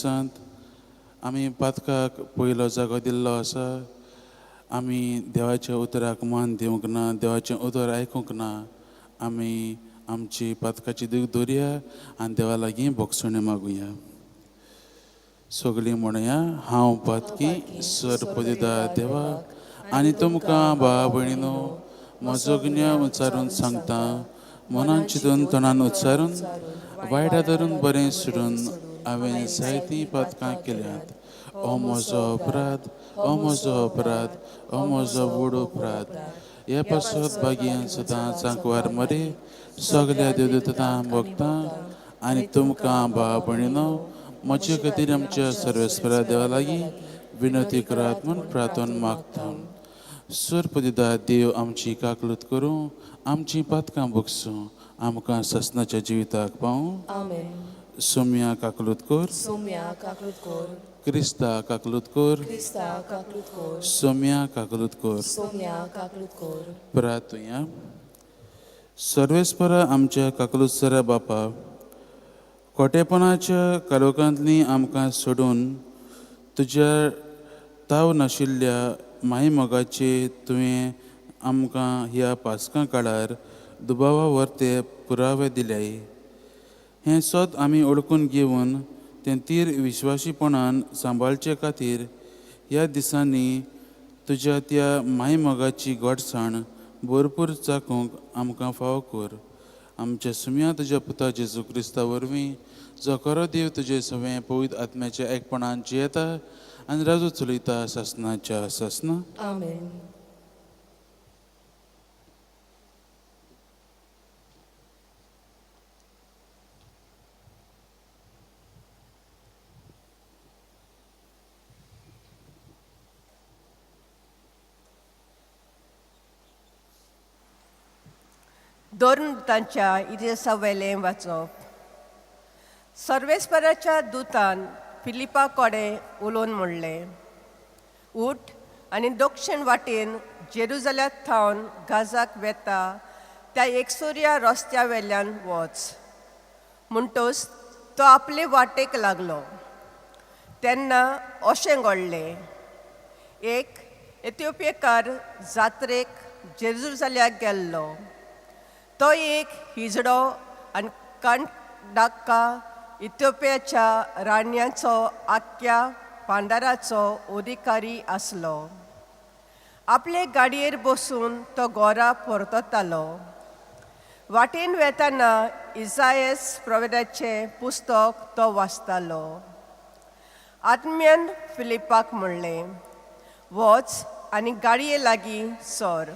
दिसांत आमी पातकाक पयलो जागो दिल्लो आसा. आमी देवाच्या उतराक मान दिवंक ना, देवाचें उतर आयकूंक ना. आमी आमची पातकाची दूख दवरया आनी देवा लागीं बोगसणे मागुया. सगळीं म्हणया, हांव पातकी सर्पदिदा देवाक आनी तुमकां भावा भयणीनो म्हजो गुन्यांव उच्चारून सांगता. मनान चिंतून तोंडान उच्चारून वायटा धरून बरें सोडून हांवें जायतीं पातकां केल्यांत. हो म्हजो अपराध, हो म्हजो अपराध, हो म्हजो व्हड अपराध. हे पासत बागीन सदां सांकवार मरे सगल्या देवदूतां भोगतां आनी तुमकां भावा भयणीनो म्हजे खातीर आमच्या सर्वेस्परा देवा लागीं विनंती करात म्हूण प्रार्थना मागता. सर्पदिदा देव आमची काकलूत करूं, आमची पातकां भोगसूं, आमकां ससनाच्या जिविताक पावूं. सोम्या काकलूत कर, सोम्या काकलूत कर. क्रिस्ता काकलूत कर, क्रिस्ता काकलूत कर. सोम्या काकलूत कर. सोम्या काकलूत कर. प्रार्थुया. सर्वेस्परा आमच्या काकलूतसरा बापा, खोटेपणाच्या कालोखांतलीं आमकां सोडून तुज्या ताव नाशिल्ल्या माय मोगाचे तुवें आमकां ह्या पासकां काळार दुबावा वर्ते पुरावे दिल्याय. हें सोद आमी ओळखून घेवन तें तीर विश्वासीपणान सांबाळचे खातीर ह्या दिसांनी तुज्या त्या माय मोगाची घोडसाण भरपूर चाकूंक आमकां फाव कर. आमच्या सुम्या तुज्या पुता जेजू क्रिस्ता वरवीं जो खरो देव तुजे सवें पवित्र आत्म्याच्या एकपणान जियेता आनी राजू चलयता ससनाच्या ससना. आमेन. दोन दुतांच्या इतिहासा वेलें वाचप. सर्वेस्पराच्या दुतान फिलिपा कडेन उलोवन म्हणलें, उठ आनी दक्षिण वाटेन जेरुजल्यांत थावन गाजाक वेता त्या एकसुर्या रस्त्या वेल्यान वच. म्हणटच तो आपले वाटेक लागलो. तेन्ना अशें घडलें, एक इथिओपियेकार जात्रेक जेरुजल्याक गेल्लो. तो एक हिजडो आनी कंडाक्का इथिओपियाच्या राण्याचो आख्या भांडाराचो अधिकारी आसलो. आपले गाडयेर बसून तो घरा परततालो. वाटेन वेताना इसायास प्रवेदाचें पुस्तक तो वाचतालो. आत्म्यान फिलिपाक म्हणलें, वच आनी गाडये लागीं सर.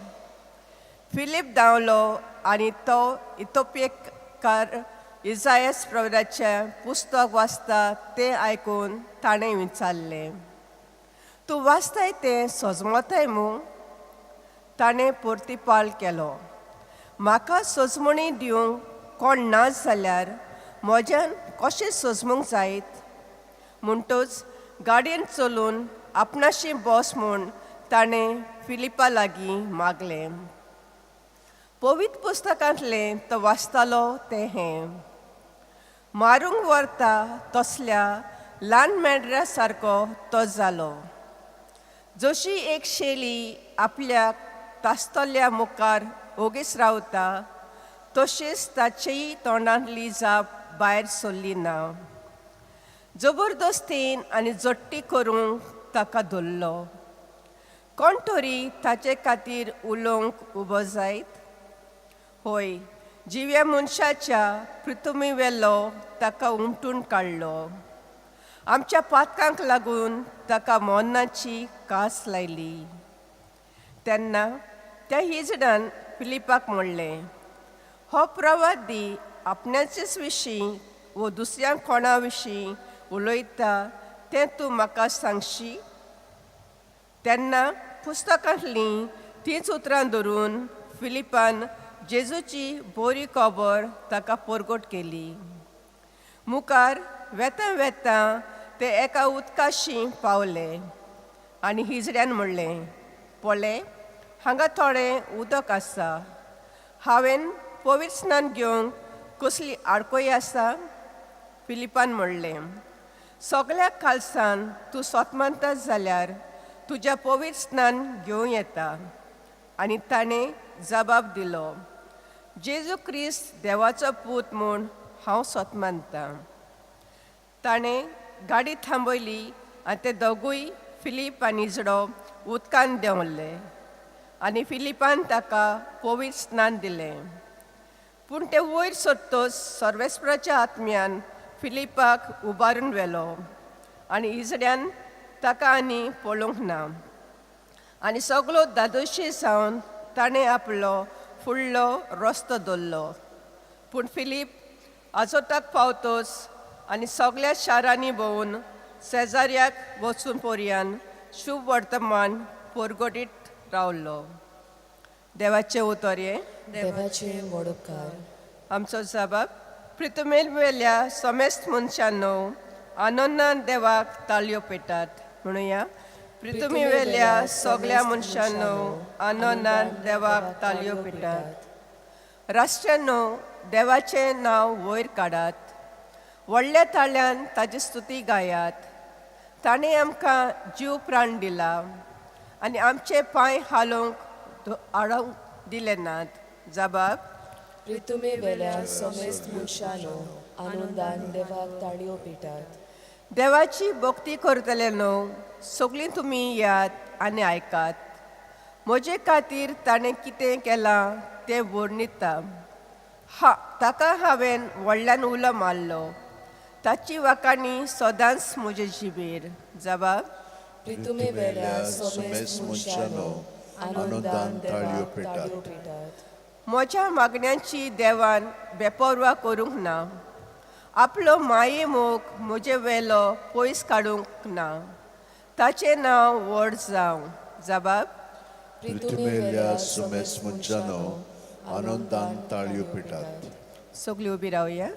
फिलीप धांवलो आनी तो इथिओपियेकार इसायास प्रवेदाचें पुस्तक वाचता तें आयकून ताणें विचारलें, तूं वाचताय तें सजमताय मू? ताणें परतिपाल केलो, म्हाका सजमणी दिवंक कोण ना जाल्यार म्हज्यान कशें सजमूंक जायत? म्हणटच गाडयेन चलून आपणाशी बस म्हूण ताणें फिलिपा लागीं मागलें. पवित्र पुस्तकांतलें तो वाचतालो तें हें, मारूंक व्हरता तसल्या ल्हान मेंढरा सारको तो जालो. जशी एक शेली आपल्या तास्तल्या मुखार ओगीच रावता, तशीच ताचेय तोंडांतली जाप भायर सरली ना. जबरदस्तीन आनी जट्टी करूंक ताका धरलो. कोण तरी ताचे खातीर उलोवंक उबो जायत? होय, जिव्या मनशाच्या पृथ्वी वेलो ताका उमटून काडलो. आमच्या पातकांक लागून ताका मरणाची कास लायली. तेन्ना त्या हिजडान फिलिपाक म्हणलें, हो प्रवादी आपणाचेच विशीं वो दुसऱ्या कोणा विशीं उलयता तें तूं म्हाका सांगशी? तेन्ना पुस्तकांतलीं तींच उतरां धरून फिलिपान जेजूची बरी खबर ताका परगट केली. मुखार वेता वेता ते एका उदकाशी पावले आनी हिजड्यान म्हणलें, पळय, हांगा थोडें उदक आसा. हांवें पवित्र स्नान घेवंक कसली आडकोय आसा? फिलिपान म्हणलें, सगळ्या खालसान तूं स्वतमंत जाल्यार तुज्या पवित्र स्नान घेवं येता. आनी ताणें जबाब दिलो, जेजू क्रिस्त देवाचो पूत म्हूण हांव स्वतमंतां. ताणें गाडी थांबयली आनी ते दोगूय फिलीप आनी इजडो उदकान देंवले आनी फिलिपान ताका पवित्र स्नान दिलें. पूण ते वयर सरतोच सर्वेस्पराच्या आत्म्यान फिलिपाक उबारून व्हेलो आनी इजड्यान ताका आनी पळोवंक ना. आनी सगळो धादोशी जावन ताणें आपलो फुडलो रस्तो धरलो. पूण फिलीप आजोताक पावतोच आनी सगळ्या शारांनी भोंवून शेजाऱ्याक वचून पर्यान शुभ वर्तमान परगटीत रावलो. देवाचे उतोरे. देवाचे व्हड उपकार. आमचो जबाब. पृथ्वीर वेल्या समेस्त मनशांनो आनंदान देवाक ताळयो पेटात. म्हणुया, पृथ्वी वेल्या सगळ्या मनशांनो आनंदान देवाक ताळयो पेटात. राष्ट्रांनो देवाचें नांव वयर काडात. व्हडल्या ताळ्यान ताची स्तुती गायात. ताणें आमकां जीव प्राण दिला आनी आमचे पांय हाडूंक दिले नात. जबाब. पृथ्वी वेल्या समेस्त मनशांनो आनंदान देवाक ताळयो पेटात. देवाची भक्ती करतले न्हू, सगळीं तुमी यात आनी आयकात. म्हजे खातीर ताणें कितें केलां तें वर्णिता. ताका हांवें व्हडल्यान उलो मारलो. ताची वाकाणी सदांच म्हजे जिबेर. जबाब. पृथ्वी वेल्या समेस्त मनशांनो आनंदान देवाक ताळयो पेटात. म्हज्या मागण्यांची देवान बेपरवा करूंक ना. आपलो माये मोग म्हजे वेलो पयस काडूंक ना. ताचें नांव व्हड जावं. जबाब. पृथ्वी वेल्या समेस्त मनशांनो आनंदान ताळयो पेटात. सगळीं उबी रावया.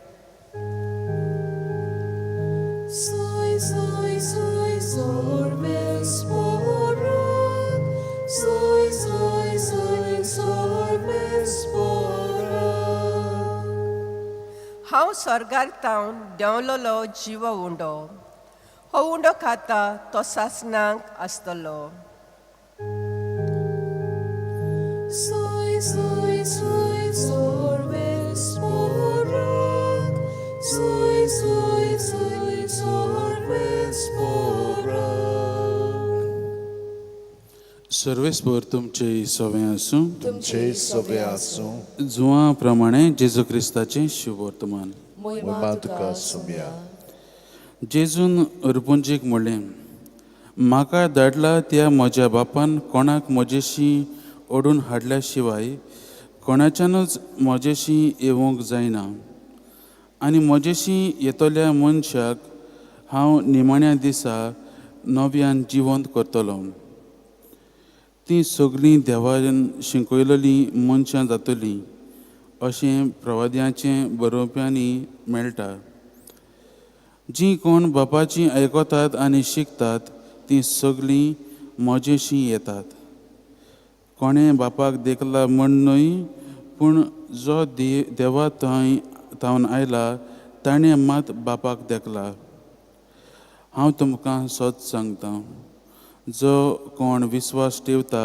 Soy, soy, soy, sorbes porak. Soy, soy, soy, sorbes porak. हांव स्वर्गार तावन देंवलोलो जिव उंडो. हो उंडो खाता तो सासणांक आसतलो. Soy, soy, soy, sorbes porak. Soy, soy, soy, sorbes porak. सर्वेस्पर तुमचे सवे आसूं. तुमचे सवे आसूं. जुवां प्रमाणे जेजू क्रिस्ताचें शुभ वर्तमान. महिमा तुका सुम्या. जेजून अरपुंजीक म्हणलें, म्हाका धाडला त्या म्हज्या बापान कोणाक म्हजेशी ओडून हाडल्या शिवाय कोणाच्यानूच म्हजेशी येवंक जायना. आनी म्हजेशी येतल्या मनशाक हांव निमाण्या दिसा नव्यान जिवंत करतलो. तीं सगळीं देवान शिकयलेलीं मनशां जातलीं अशें प्रवाद्यांचें बरोवप्यांनी मेळटा. जीं कोण बापाची आयकतात आनी शिकतात तीं सगळीं म्हजेशी येतात. कोणें बापाक देखला म्हण न्हय, पूण जो देवा थावन आयला ताणें मात बापाक देखला. हांव तुमकां सच सांगतां, जो कोण विस्वास ठेवता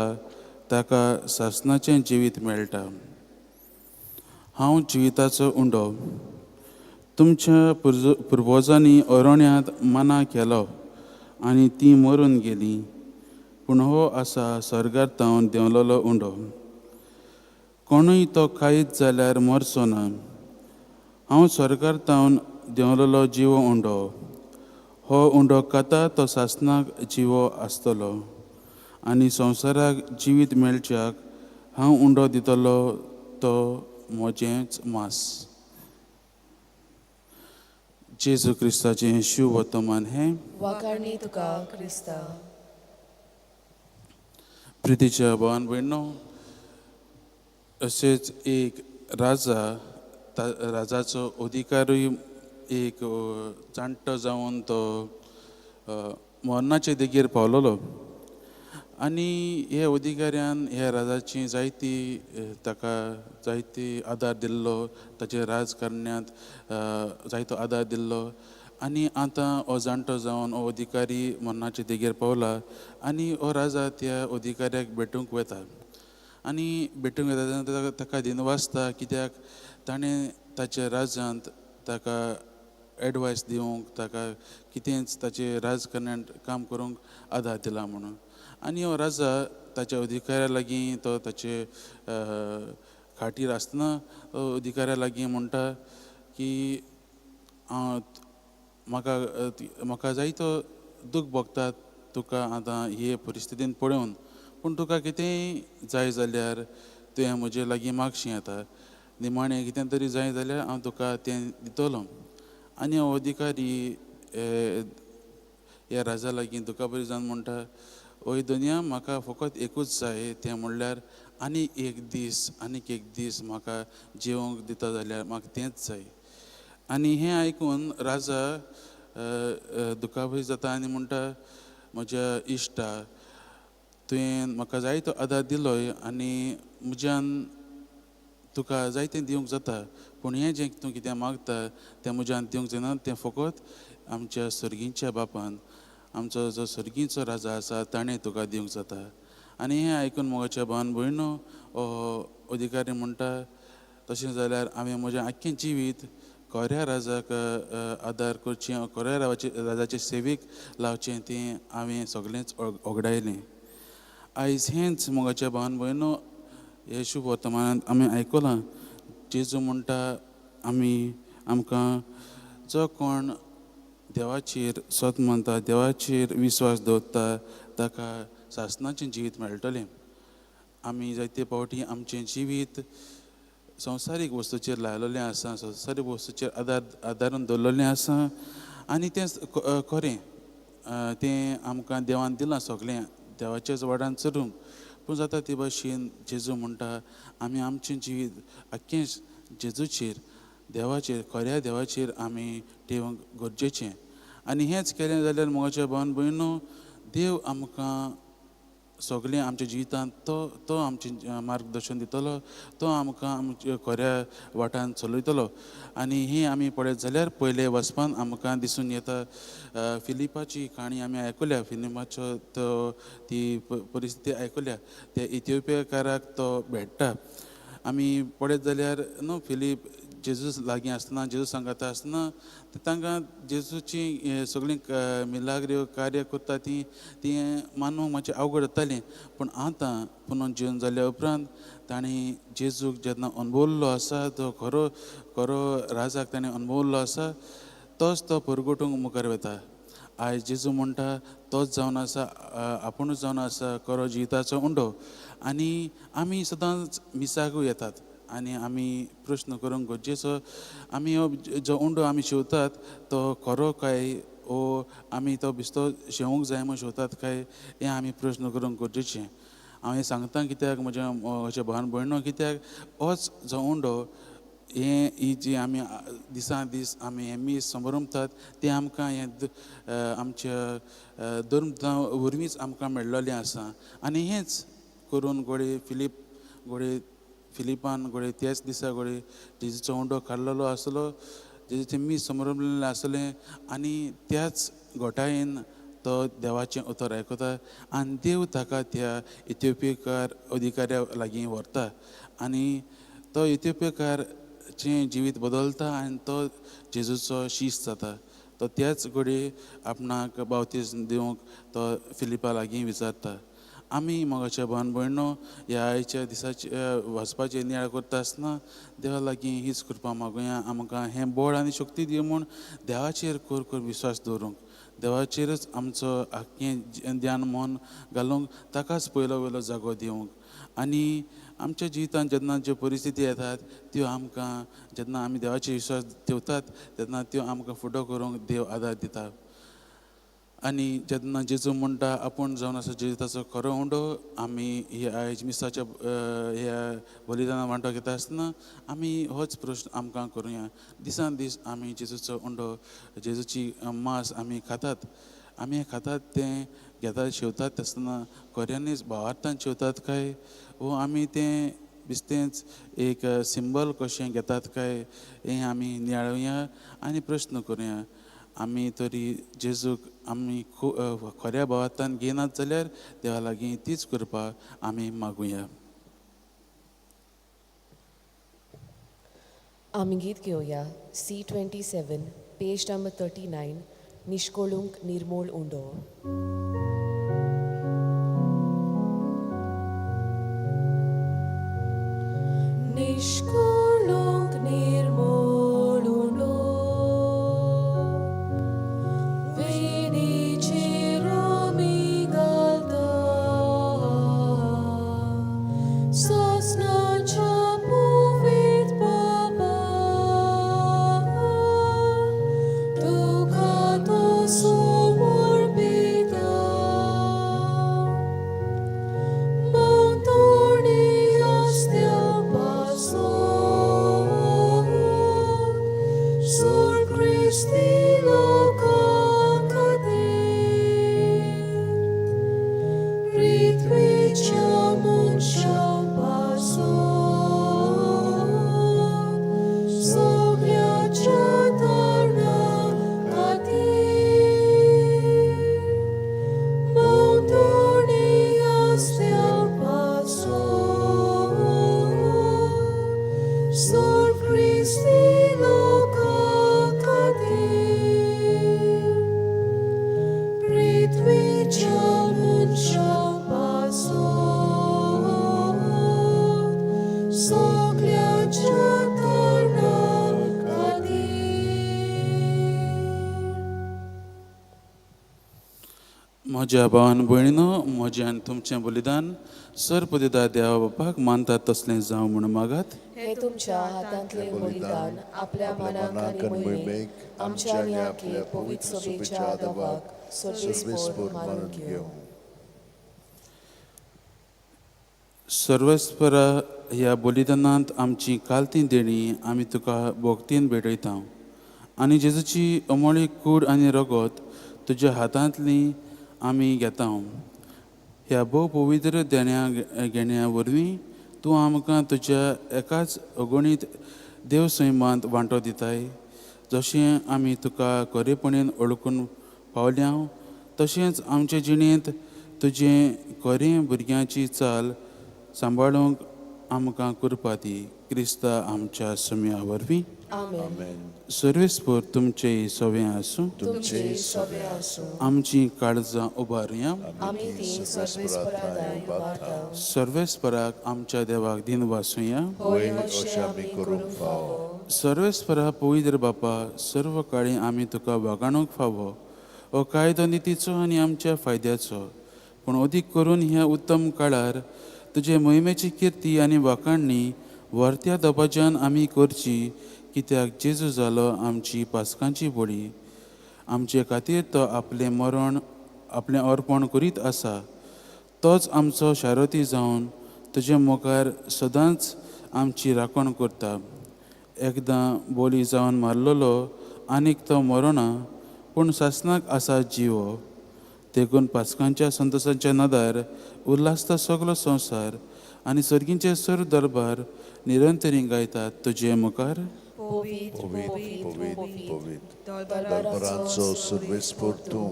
ताका सासणाचें जिवीत मेळटा. हांव जिविताचो उंडो. तुमच्या पुर्वजांनी अरण्यांत मना केलो आनी तीं मरून गेलीं. पूण हो आसा स्वर्गार थावन देंवलोलो उंडो. कोणूय तो खायत जाल्यार मरचो ना. हांव स्वर्गार थावन देंवलोलो जिवो उंडो. हो उंडो खाता तो सासणाक जिवो आसतलो आनी संवसाराक जिवीत मेळच्याक हांव उंडो दितलो तो म्हजेंच मास. जेजू क्रिस्ताचें शुभ वर्तमान हें. वाखाणणी तुका क्रिस्ता. प्रितीच्या भावान भयणो, अशेंच एक राजाचो अधिकारूय एक जाणटो जावन तो मरणाचे देगेर पावलोलो. आनी हे अधिकाऱ्यान ह्या राजाची ताका जायती आदार दिल्लो, ताचे राजकारण्यांत जायतो आदार दिल्लो. आनी आतां हो जाणटो जावन हो अधिकारी मरणाचे देगेर पावला आनी हो राजा त्या अधिकाऱ्याक भेटूंक वता आनी भेटूंक येता तेन्ना ताका दिनवासता कित्याक ताणें ताच्या राजांत ताका एडवायस दिवंक ताका कितेंच ताचे राजकारण्यांत काम करूंक आदार दिला म्हणून आनी हो राजा ताच्या अधिकाऱ्या लागीं तो ताचे खाटीर आसतना अधिकाऱ्या लागीं म्हणटा की म्हाका जायतो दूख भोगता तुका आतां हे परिस्थितीन पळोवन पूण तुका कितेंय जाय जाल्यार तुवें म्हजे लागीं मागशीं येता निमाणें कितें तरी जाय जाल्यार हांव तुका तें दितलो आनी हो अधिकारी ह्या राजा लागीं दुका बरी जावन म्हणटा ओय दुनिया म्हाका फकत एकूच जाय तें म्हणल्यार आनीक एक दीस म्हाका जिवंक दिता जाल्यार म्हाका तेंच जाय आनी हें आयकून राजा दुखाबरी जाता आनी म्हणटा म्हज्या इश्टा तुवें म्हाका जायतो आदार दिलोय आनी म्हज्यान तुका जायतें दिवंक जाता पूण हें जें तूं कितें मागता तें म्हज्यान दिवंक जायना तें फकत आमच्या सर्गींच्या बापान आमचो जो सर्गींचो राजा आसा ताणें तुका दिवंक जाता आनी हें आयकून मोगाच्या भावन भयणो अधिकारी म्हणटा तशें जाल्यार हांवें म्हजें आख्खें जिवीत खोऱ्या राजाक आदार करचें खोऱ्या राजाचे सेवेक लावचें तें हांवें सगळेंच ओगडायलें आयज हेंच मोगाच्या भावन भयणो हे शुभ वर्तमानांत आमी आयकलां जेजू म्हणटा आमकां जो कोण देवाचेर स्वत मानता देवाचेर विश्वास दवरता ताका सासणाचें जिवीत मेळटलें आमी जायते फावटी आमचें जिवीत संवसारीक वस्तूचेर लायलोलें आसा संवसारीक वस्तूचेर आदारून दवरलेलें आसा आनी तें खरें तें आमकां देवान दिलां सगळें देवाच्याच वाडान चलूंक पूण जाता ते भाशेन जेजू म्हणटा आमी आमचें जिवीत आख्खें जेजूचेर देवाचेर खऱ्या देवाचेर आमी ठेवंक गरजेचें आनी हेंच केलें जाल्यार मोगाच्या भावन भयणो देव आमकां सगळें आमच्या जिवितांत तो आमचें मार्गदर्शन दितलो तो आमकां आमच्या खऱ्या वाटान चलयतलो आनी हें आमी पळयत जाल्यार पयले वचपान आमकां दिसून येता फिलिपाची काणी आमी आयकल्या फिलिपाचो ती परिस्थिती आयकल्या त्या इथिओपियाकाराक तो भेट्टा आमी पळयत जाल्यार न्हू फिलीप जेजू लागीं आसतना जेजू सांगाता आसतना तांकां जेजूची सगळीं मिलाग्र्यो कार्य करता ती मानूंक मातशें अवघड जातालें पूण आतां पुनून जिवन जाल्या उपरांत ताणें जेजूक जेन्ना अनुभवल्लो आसा तो खरो राजाक ताणें अनुभवल्लो आसा तोच तो परगटूंक मुखार वता आयज जेजू म्हणटा तोच जावन आसा आपुणूच जावन आसा खरो जिविताचो उंडो आनी आमी सदांच मिसाकूं येतात आनी आमी प्रश्न करूंक गरजेचो आमी हो जो उंडो आमी शिंवतात तो खरो काय ओ आमी तो बिस्तो शेवूंक जाय म्हूण शिंवतात काय हें आमी प्रश्न करूंक गरजेचें हांव हें सांगता कित्याक म्हज्या भावन भयणो कित्याक होच जो उंडो ही जी आमी दिसान दीस आमी हें मीस समरंभतात तें आमकां हें आमच्या धर्म वरवींच आमकां मेळ्ळलें आसा आनी हेंच करून फिलिपान त्याच दिसा जेजूचो उंडो काडलेलो आसलो जेजूचें मीस समरंभलेलें आसलें आनी त्याच घोटायेन तो देवाचें उतर आयकता आनी देव ताका त्या इथिओपियेकार अधिकाऱ्या लागीं व्हरता आनी तो इथिओपियेकाराचें जिवीत बदलता आनी तो जेजूचो शिश्य जाता तो त्याच घडी आपणाक बावतीज दिवंक तो फिलिपा लागीं विचारता आमी मोगाच्या भावन भयणो ह्या आयच्या दिसाचे वचपाचें नियाळ करता आसतना देवा लागीं हीच कृपा मागुया आमकां हें बळ आनी शक्ती दिवं म्हूण देवाचेर कर विश्वास दवरूंक देवाचेरच आमचो आख्खें ध्यान मन घालूंक ताकाच पयलो जागो दिवंक आनी आमच्या जिवितांत जेन्ना ज्यो परिस्थिती येतात त्यो आमकां जेन्ना आमी देवाचेर विश्वास ठेवतात तेन्ना त्यो आमकां फुडो करूंक देव आदार दिता आनी जेन्ना जेजू म्हणटा आपूण जावन आसा जिविताचो खरो उंडो आमी हे आयज मिसाच्या ह्या बलिदाना वांटो घेता आसतना आमी होच प्रश्न आमकां करुया दिसान दीस आमी जेजूचो उंडो जेजूची मास आमी खातात तें घेतात शेवतात आसतना खऱ्यांनीच भावार्थान शेवतात काय वो आमी तें बिस्तेंच एक सिंबल कशें घेतात काय हें आमी नियाळुया आनी प्रश्न करुया आमी तरी जेजूक आमी खऱ्या भावांतल्यान घेनात जाल्यार देवा लागीं तीच कृपा आमी मागुया. आमी गीत घेवया C27 पेज नंबर 39 निश्कोळूंक निर्मूळ उंडो. निश्कोळूंक निर्मूळ उंडो वेणीचेर आमी घालता सोसनाच्या पुवेत बाबा तुका तो समोर पिता मोंतोणी आस्त्या Sur Christi loca cader, ritviciamum shabasot, soglia chatarna cader, montoni astiam pasot, Sur Christi loca Ritvicham Shabasot Soglia Chatarna म्हज्या भावान भयणीनो, म्हज्यान तुमचें बलिदान सरपदिदा देवा बापाक मानतात तसलें जावं म्हूण मागात. हे तुमच्या हातांतले बलिदान आपल्या मनाक आनी मोहिमेक आमच्या आनी आपले पवित्र सभेच्या आदावाक सर्वेस्पर मानून घेवं. सर्वेस्परा ह्या बलिदानांत आमची कालती देणी आमी तुका भोगतीन भेटयता आनी जेजूची अमोळी कूड आनी रगत तुज्या हातांतली आमी घेता. ह्या भोव पवित्र देण्या घेण्या वरवीं तूं आमकां तुज्या एकाच अगणीत देव सैमांत वांटो दिताय. जशें आमी तुका खरेपणीन ओळखून पावल्या तशेंच आमचे जिणेंत तुजें खरें भुरग्याची चाल सांबाळूंक आमकां कृपा दी. क्रिस्ता आमच्या सुम्या वरवीं. आमेन. सर्वेस्पर तुमचें सवें आसूं. तुमचे सभे आसूं. आमची काळजां उबारया. आमी ती सर्वेस्परादाय वार्ता. सर्वेस्पराक आमच्या देवाक दिन वासुया. होय अशें आमी करूंक फावो. सर्वेस्परा पवित्र बापा, सर्व काळी आमी तुका वागणूक फावो हो कायदो नितीचो आनी आमच्या फायद्याचो. पूण अदीक करून ह्या उत्तम काळार तुजे मोहिमेची किर्ती आनी वाखाणणी वर्त्या दबाज्यान आमी करची, कित्याक जेजू जालो आमची पासकांची बळी. आमचे खातीर तो आपलें मरण आपलें अर्पण करीत आसा. तोच आमचो शारोती जावन तुजे मुखार सदांच आमची राखण करता. एकदां बोली जावन मारलेलो आनीक तो मरोना, पूण सासणाक आसा जिवो. देखून पासकांच्या संतोशाच्या नादार उल्हासता सगलो संवसार आनी सर्गींचे सर्व दरबार निरंतरी गायतात तुजे मुखार. Povit, दरबारांचो सर्वेस्पर तूं,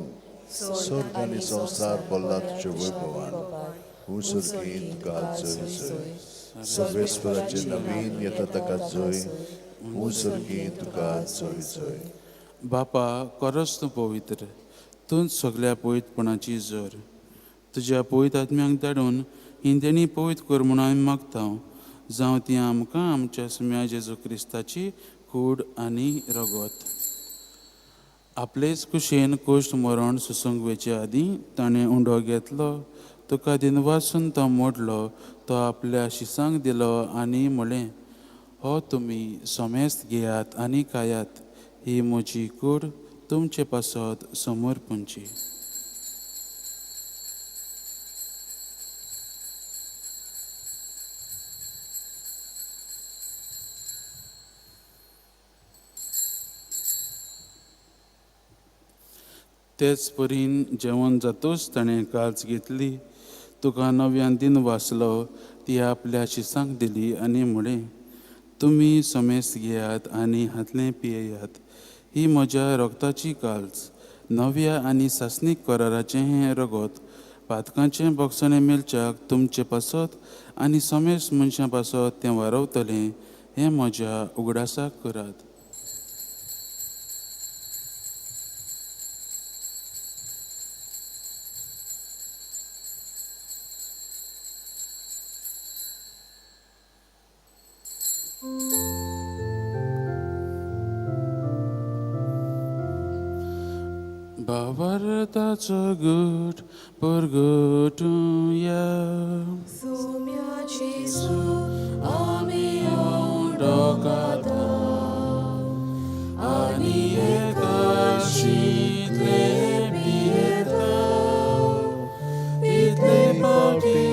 स्वर्ग आनी संवसार बोल्लातचे वैभवान, हूं सर्गींत तुका जय जय. सर्वेस्पराचे नवीन येता ताका जय, हूं सर्गींत तुका जय जय. बापा, खरोच तूं पवित्र, तूंच सगळ्या पवित्रपणाची जोर. तुज्या पवित्र आत्म्याक धाडून ही देणी पवित्र कर म्हूण आमी मागता. जावं ती आमकां आमच्या सुम्या जेजू क्रिस्ताची कूड आनी रगत. आपलेच कुशेन कोश्ट मरण सुसूंक वेचे आदीं ताणें उंडो घेतलो. तुका दिनवासून तो मोडलो. तो आपल्या शिसांक दिलो आनी म्हळें, हो तुमी सोमेस्त घेयात आनी खायात. ही म्हजी कूड तुमचे पासत समोर पुंची. तेच परीन जेवण जातूच ताणें काल्च घेतली. तुका नव्यान दिन वाचलो ती आपल्या शिसांक दिली आनी म्हळें, तुमी समेस्त घेयात आनी हातलें पियेयात. ही म्हज्या रगताची काल्स, नव्या आनी सासणीक कराराचें हें रगत, पातकांचें बोगसणें मेलच्याक तुमचें पासत आनी समेस मनशां पासत तें वारवतलें, हें म्हज्या उगडासाक करात. Bavartaco gut परगटूया. सोम्याची सूप आमी ओंडोकाता आनी एकाशींतले पियेता. इतले पावटी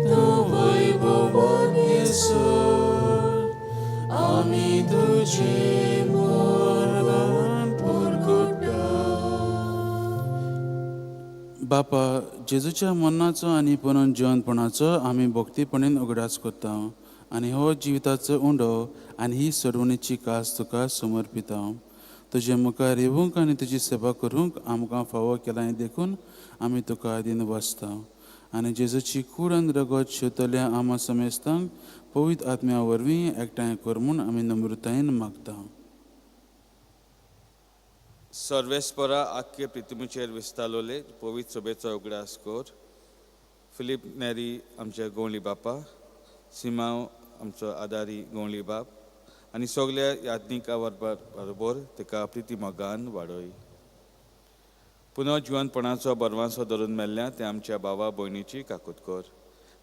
तूं वैभवान येसू, आमी तुजें मोरगान परगट्टा. बापा, जेजूच्या मरणाचो आनी पुनर्जीवनपणाचो आमी भक्तीपणीन उगडास करता आनी हो जिविताचो उंडो आनी ही सोडवणेची कास तुका समर्पिता. तुजे मुखार येवंक आनी तुजी सेवा करूंक आमकां फावो केलां देखून आमी तुका दिन वाचता. आनी जेजूची कूड आनी रगत शेवतल्या आमा समेस्तांक पवित्र आत्म्या वरवीं एकठांय कर म्हूण आमी नम्रतायेन मागता. सर्वेस्परा आख्खे पृथ्वीचेर विस्तारलोले पवित्र सभेचो उगडास कर. फिलीप नेरी आमचे गवळी बापा, सिमांव आमचो आदारी गवळी बाप आनी सगल्या यात्निका बरोबर तिका प्रिती मोगान वाडय. पुनर्जीवनपणाचो बरवांसो धरून मेल्ल्या ते आमच्या भावा भयणीची काकूत कर.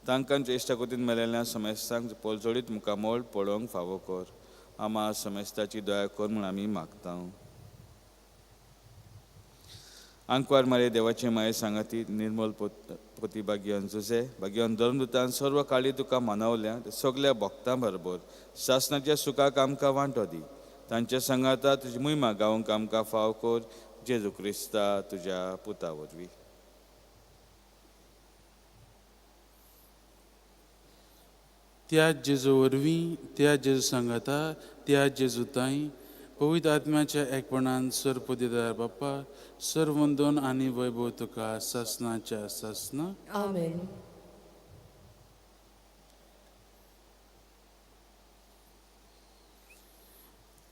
तांकां ज्येश्ठाकुतीन मेलेल्या समेस्तांक पोलजोडीत मुखामोळ पळोवंक फावो कर. आमा समेस्ताची दया कर म्हूण आमी मागता. आंकवार मारे देवाचे माये सांगाती निर्मल पोती भाग्यवान जुजे भाग्यवान धर्मदुतान सर्व काळी तुका मानवल्या सगळ्या भक्तां बरोबर शासनाच्या सुखाक आमकां वांटो दी. तांच्या सांगाता तुजी महिमा गावंक आमकां फाव कर. जेजू क्रिस्ता तुज्या पुता वरवीं. त्या जेजू वरवीं, त्या जेजू सांगाता, त्या जेजू ताई पवित्र आत्म्याच्या एकपणान सरपदीदार बाप्पा, सर्वंदन आनी वैभव तुका सासनाच्या सासना. आमेन.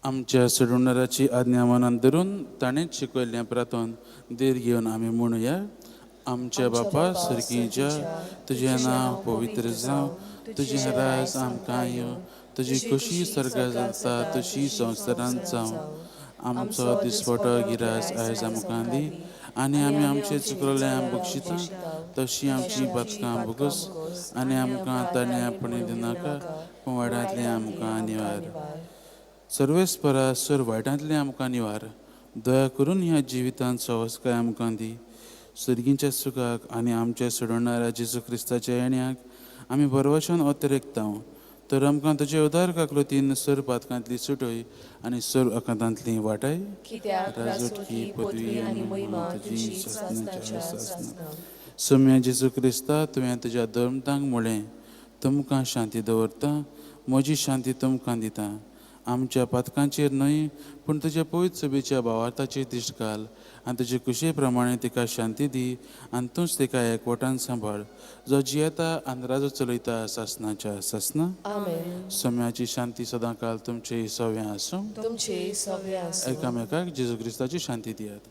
आमच्या सोडवणाऱ्याची आज्ञा मनान धरून ताणेंच शिकयल्लें प्रार्थन देर घेवन आमी म्हणुया. आमच्या बापा सर्गीच्या, तुजें नांव पवित्र जावं, तुजें राज आमकां येवं, तुजी खुशी स्वर्गांत जाता तशी संवसारांत जावं. आमचो दिसपटो गिरास आयज आमकां दी आनी आमी आमचे चुकलोल्यांक बक्षिता तशी आमची पातकां भोगस आनी आमकां ताणें आपणे दिनाका पूण वाड्यांतलें आमकां निवार. सर्वेस्परा सर वायटांतलें आमकां निवार. दया करून ह्या जिवितांत सवस्काय आमकां दी. सर्गींच्या सुखाक आनी आमच्या सोडवणाऱ्या जेजू क्रिस्ताच्या येण्याक आमी बरवशान अतिरेकता. तर आमकां तुजे उदार काकलोतीन सर पातकांतली सुटय आनी सर अकांतांतली वाटाय. कित्याक राजवटी, पदवी आनी महिमा तुजी सासनाच्या सासना. सोम्या जेजू क्रिस्ता, तुवें तुज्या धर्मतांक म्हळें, तुमकां शांती दवरता, म्हजी शांती तुमकां दिता. आमच्या पातकांचेर न्हय पूण तुज्या पवित्र सभेच्या भावार्थाचेर दिश्ट घाल आनी तुजे कुशे प्रमाणे तिका शांती दी आनी तूंच तिका एकवटान सांबाळ, जो जियेता आनी राजो चलयता सासनाच्या सासना. आमेन. सोम्याची शांती सदां काल तुमचे सव्या आसूं. तुमचे सगळे आसूं. एकामेकाक जेजू क्रिस्ताची शांती दियात.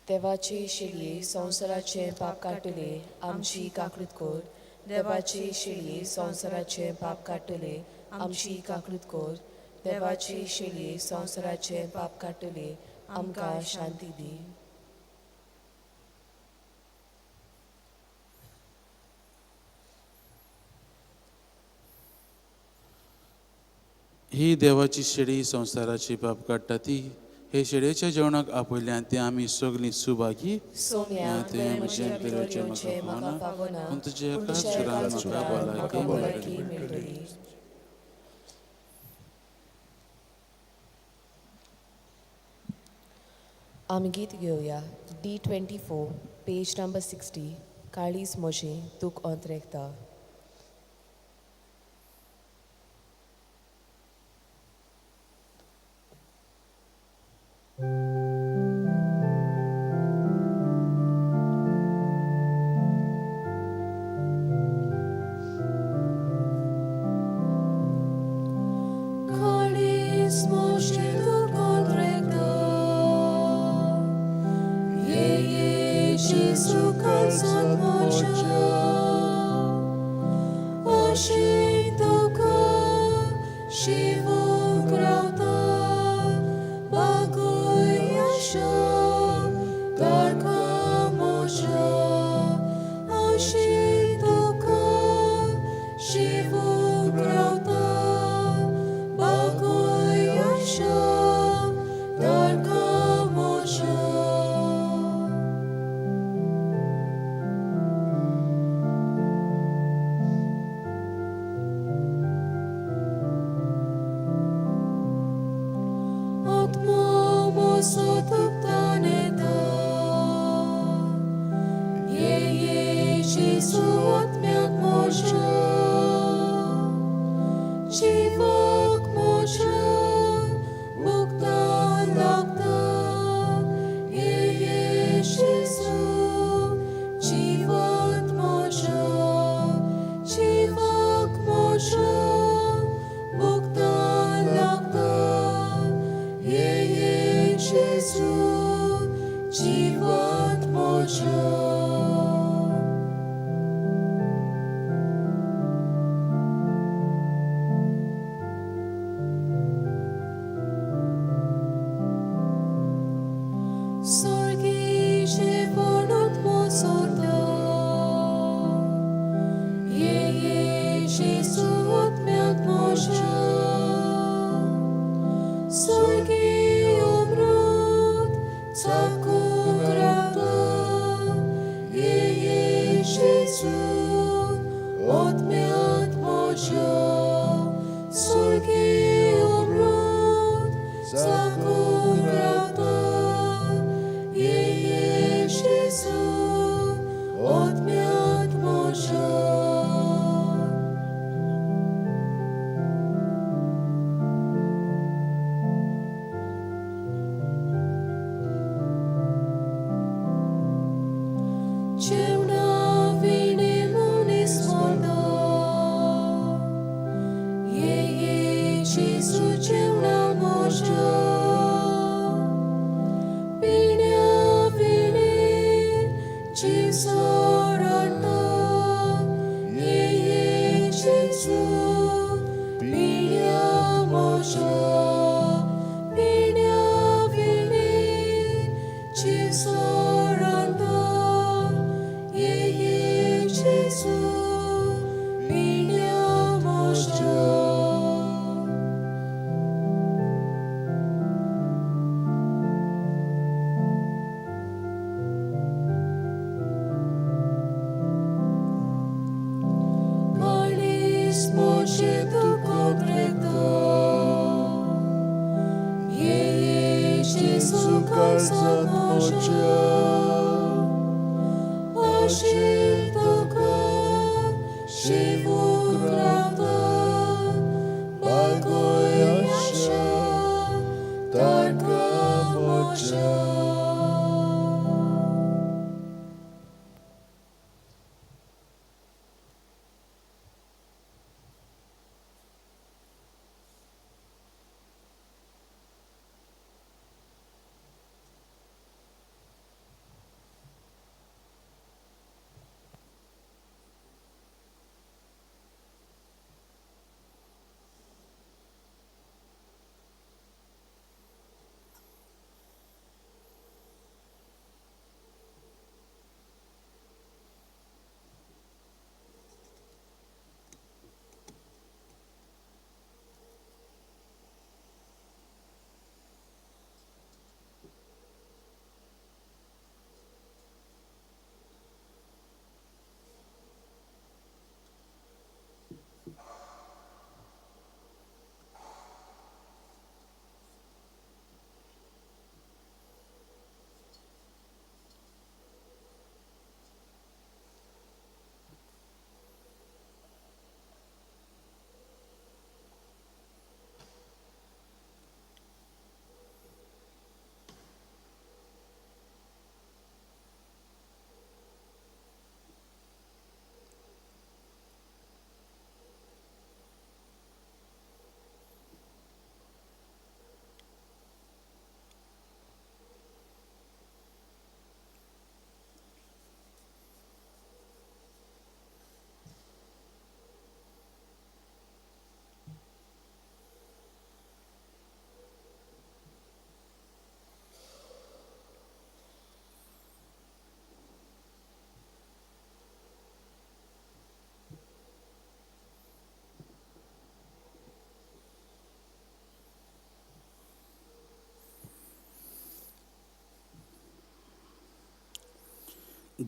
देवाचे शेळये संवसाराचे पाप काडटले आमची काकूत कर. देवाचे शेळये संवसाराचे पाप काडटले आमची काकूत कर. देवाचे शेळये संवसाराचे पाप काडटले आमकां शांती दी. ही देवाची शेळी संवसाराची पाप काडटा ती. हे शेळयेच्या जेवणाक आपयल्यान ते आमी सगळीं सुभागी. सोम्या तुवें म्हजें भितर येवचें म्हाका फावना, पूण तुजे पूण एकाच तुज्या सुरान एकाच म्हाका सुरान भलायकी म्हाका भलायकी मेळटली. आमी गीत घेवया. D24 page number 60. काळीज म्हजें तूक अंतरेकता.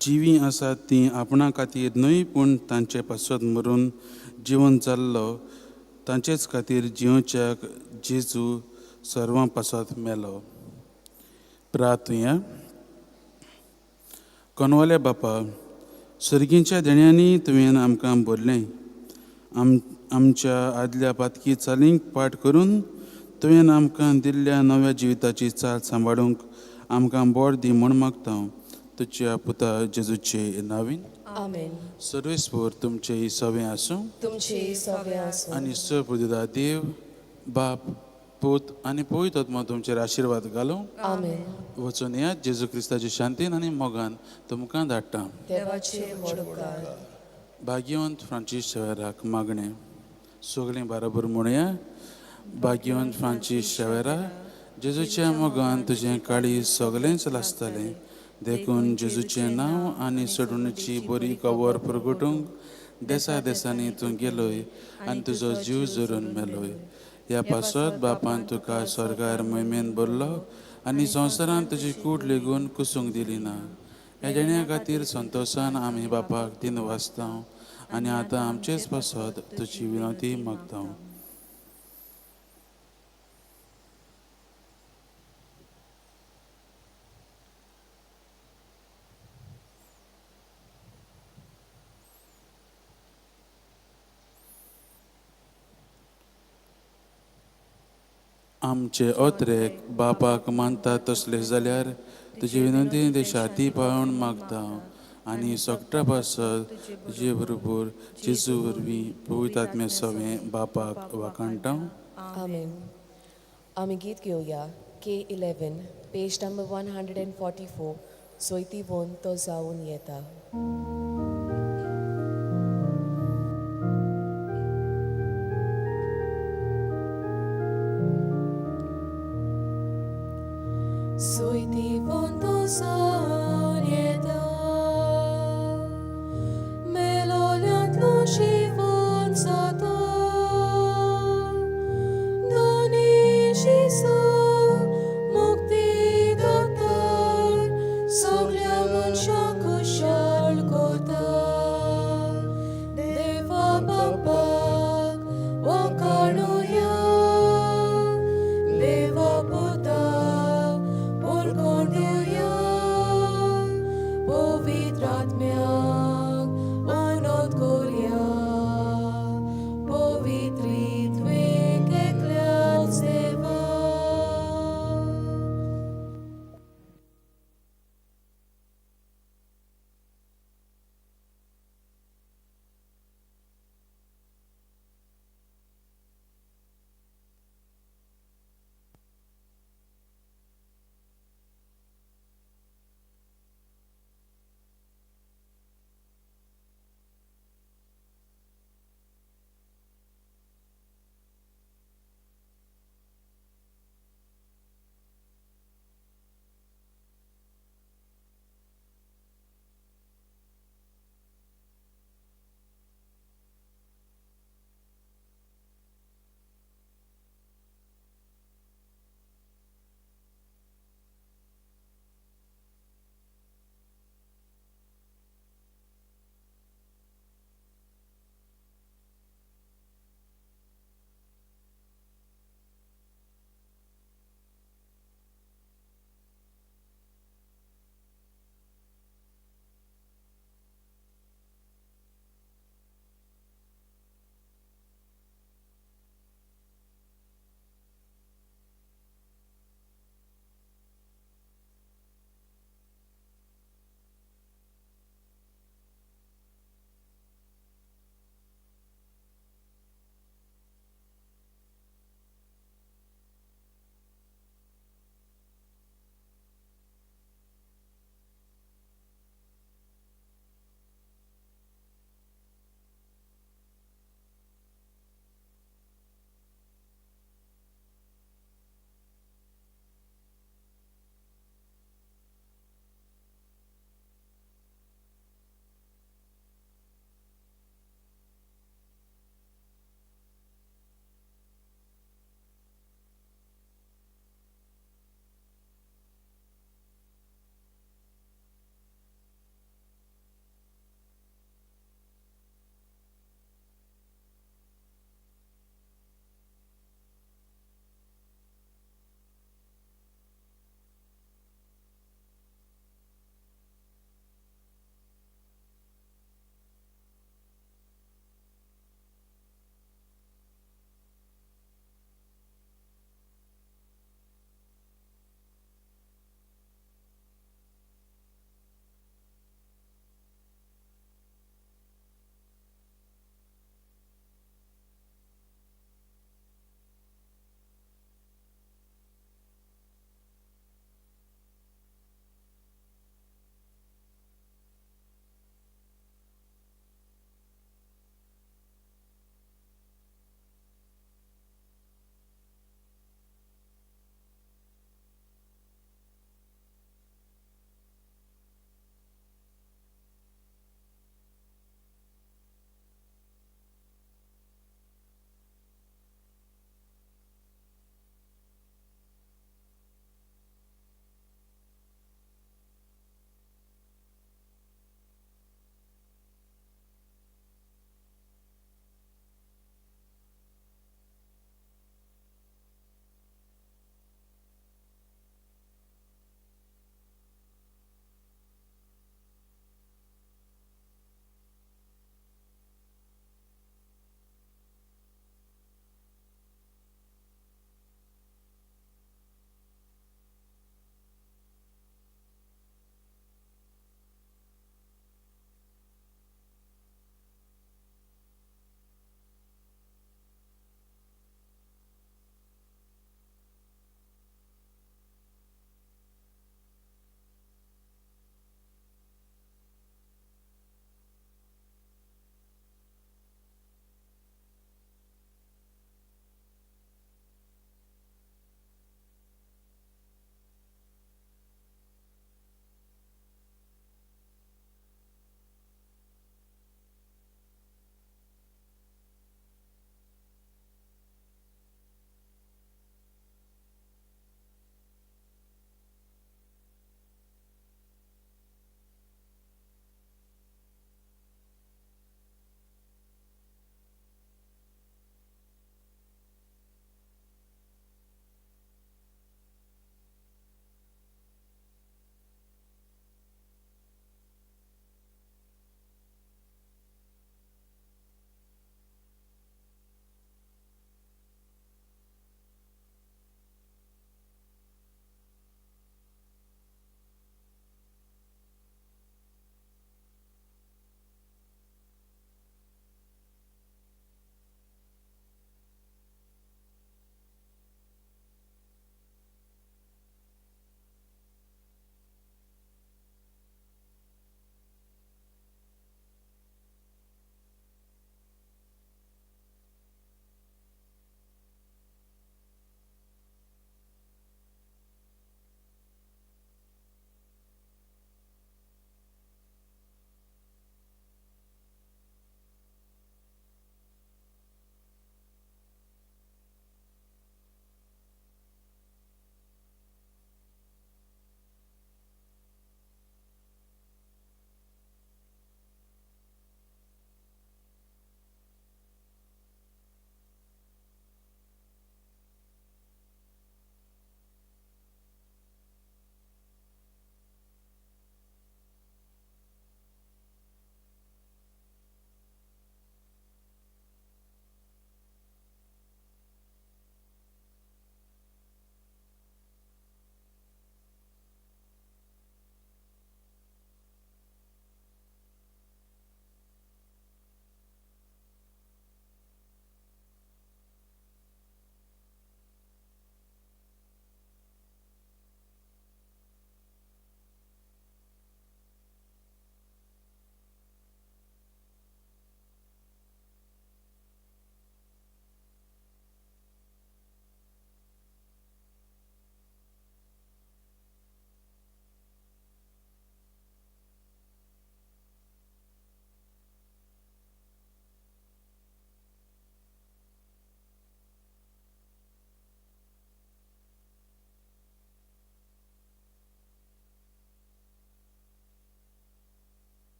जिवी आसात ती आपणा खातीर न्हय पूण तांचे पासत मरून जिवन जाल्लो तांचेच खातीर जिवच्याक जेजू सर्वां पासत मेलो. प्रार्थुया. कोनवाल्या बापा, सर्गींच्या देण्यांनी तुवें आमकां भरलें. आमच्या आदल्या पातकी चालींक पाठ करून तुवें आमकां दिल्ल्या नव्या जिविताची चाल सांबाळूंक आमकां बोर दी म्हूण मागता. तुज्या पुता जेजूचे नांवीन आमेन. सर्वेस्पोर तुमचें सवें आसूं तुमचे सगळे आसूं आनी सर्वपुदिदा देव बाप पूत आनी पवित्र आत्मा तुमचेर आशिर्वाद घालूं. आमेन. वचून येयात. जेजू क्रिस्ताचे शांतीन आनी मोगान तुमकां धाडटा. देवाचे व्हड उपकार. भाग्यवंत फ्रांचीस शेवेराक मागणें. सगळीं बरोबर म्हणया. भाग्यवंत फ्रांचीस शेवेरा, जेजूच्या मोगान तुजें काळी सगळेंच लासतलें. देखून जेजूचें नांव आनी सोडणुची बरी खबर प्रगटूंक देसा देसांनी तूं गेलोय आनी तुजो जीव जोरून मेलोय. ह्या पासत बापान तुका स्वर्गार मोहिमेन भरलो आनी संवसारान तुजी कूड लेगून कुसूंक दिली ना. ह्या जेण्या खातीर संतोशान आमी बापाक दिन वाचता आनी आतां आमचेच पासत तुजी विनंती मागता. आमचे ओत्रेक बापाक मानता तसले जाल्यार तुजी विनंती देशाती पाळून मागता आनी सोगटा पासत तुजे बरोबर जेजू वरवीं पवित्र आत्मे सवें बापाक वाखाणटा. आमेन. आमी गीत घेवया. K11 page number 144. सोयती भोवन तो जावन येता. Soiti vonto sonieta meloliant luci von sato doni shiso mukti datar sogliamon shakushal kota deva bapak wakanuya deva puta Porconduya,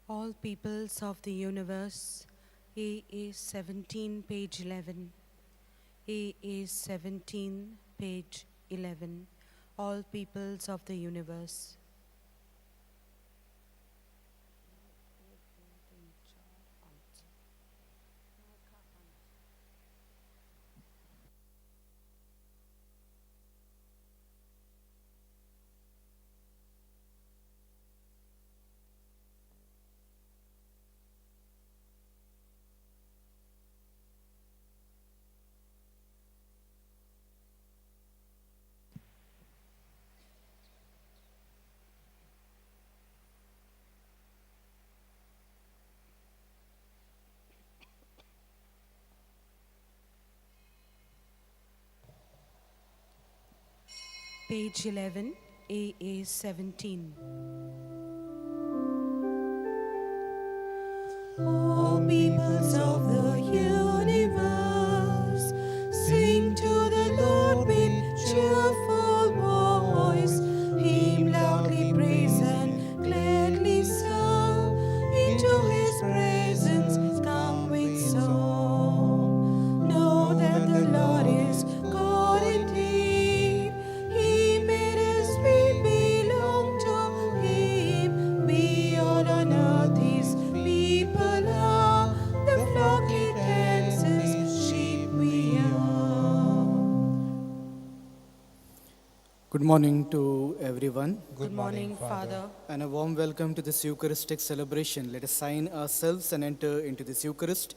All peoples of the universe, AA 17, page 11. AA 17, page 11. All peoples of the universe. Page 11, AA 17. O peoples of the universe, sing to the Lord with cheerful voice. Him loudly praise and gladly serve. Into his presence come with song. Know that the Lord is God indeed. He made us, we belong to him. We all on earth his people are. The flock he tends, his sheep we are. Good morning to everyone, Good morning, Father. and a warm welcome to this Eucharistic celebration. Let us sign ourselves and enter into this Eucharist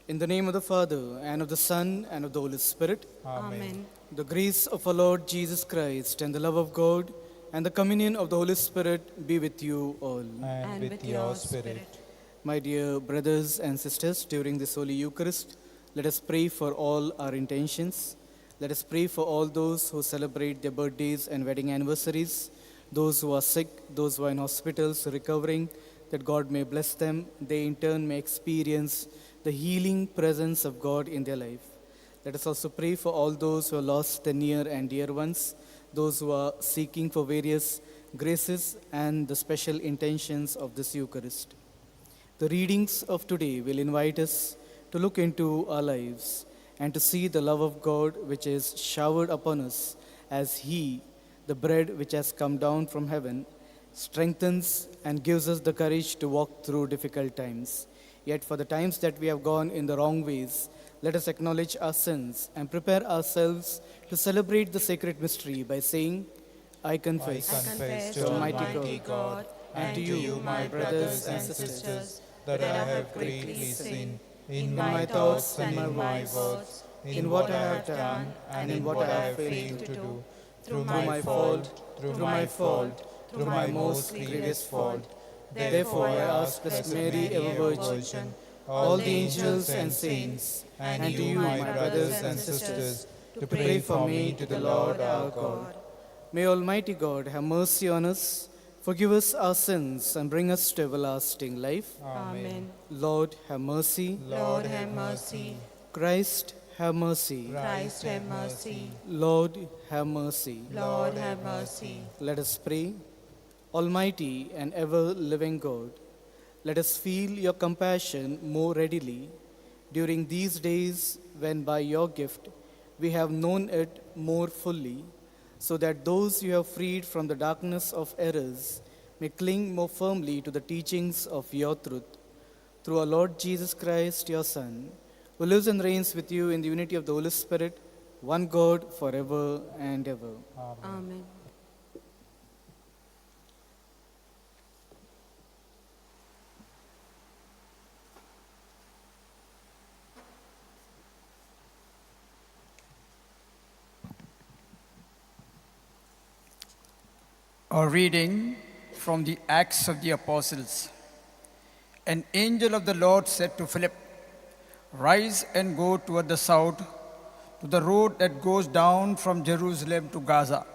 in the name of the Father, and of the Son, and of the Holy Spirit. Amen. The grace of our Lord Jesus Christ, and the love of God, and the communion of the Holy Spirit be with you all. And with your spirit. My dear brothers and sisters, during this Holy Eucharist, let us pray for all our intentions. Let us pray for all those who celebrate their birthdays and wedding anniversaries, those who are sick, those who are in hospitals recovering, that God may bless them. They in turn may experience the healing presence of God in their life. Let us also pray for all those who have lost their near and dear ones, those who are seeking for various graces and the special intentions of this Eucharist. The readings of today will invite us to look into our lives and to see the love of God which is showered upon us as He, the bread which has come down from heaven, strengthens and gives us the courage to walk through difficult times. Yet for the times that we have gone in the wrong ways, let us acknowledge our sins and prepare ourselves to celebrate the sacred mystery by saying, I confess, I confess to to Almighty Almighty God and to you, my brothers and sisters, that I have greatly sinned in my thoughts and my words, in what I have done and in what I have failed to do, through my fault, through my most grievous fault. Therefore, I ask Blessed Mary, ever Virgin, all the angels and saints, and to you, my brothers and sisters, to pray for me to the Lord our God. May Almighty God have mercy on us, forgive us our sins, and bring us to everlasting life. Amen. Lord, have mercy. Lord, have mercy. Christ, have mercy. Christ, have mercy. Lord, have mercy. Lord, have mercy. Let us pray. Almighty and ever-living God, let us feel your compassion more readily during these days when by your gift we have known it more fully, so that those you have freed from the darkness of errors may cling more firmly to the teachings of your truth. Through our Lord Jesus Christ, your Son, who lives and reigns with you in the unity of the Holy Spirit, one God, forever and ever. Amen. A reading from the Acts of the Apostles. An angel of the Lord said to Philip, "Rise and go toward the south to the road that goes down from Jerusalem to Gaza.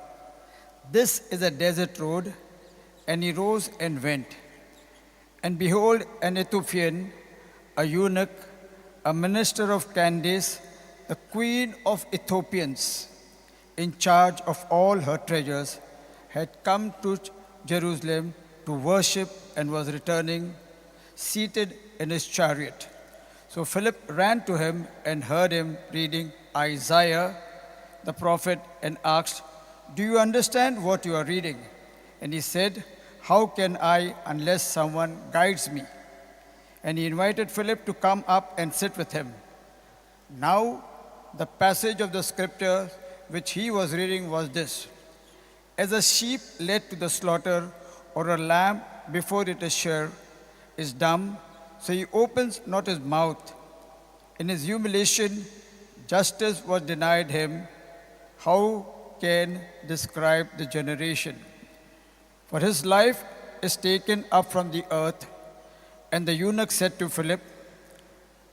This is a desert road." And he rose and went. And behold, an Ethiopian, a eunuch, a minister of Candace, the queen of Ethiopians, in charge of all her treasures, had come to Jerusalem to worship and was returning, seated in his chariot. So Philip ran to him and heard him reading Isaiah the prophet and asked, "Do you understand what you are reading?" And he said, "How can I unless someone guides me?" And he invited Philip to come up and sit with him. Now, the passage of the scripture which he was reading was this: As a sheep led to the slaughter, or a lamb before it is sheared, is dumb, so he opens not his mouth. In his humiliation, justice was denied him. How can describe the generation? For his life is taken up from the earth. And the eunuch said to Philip,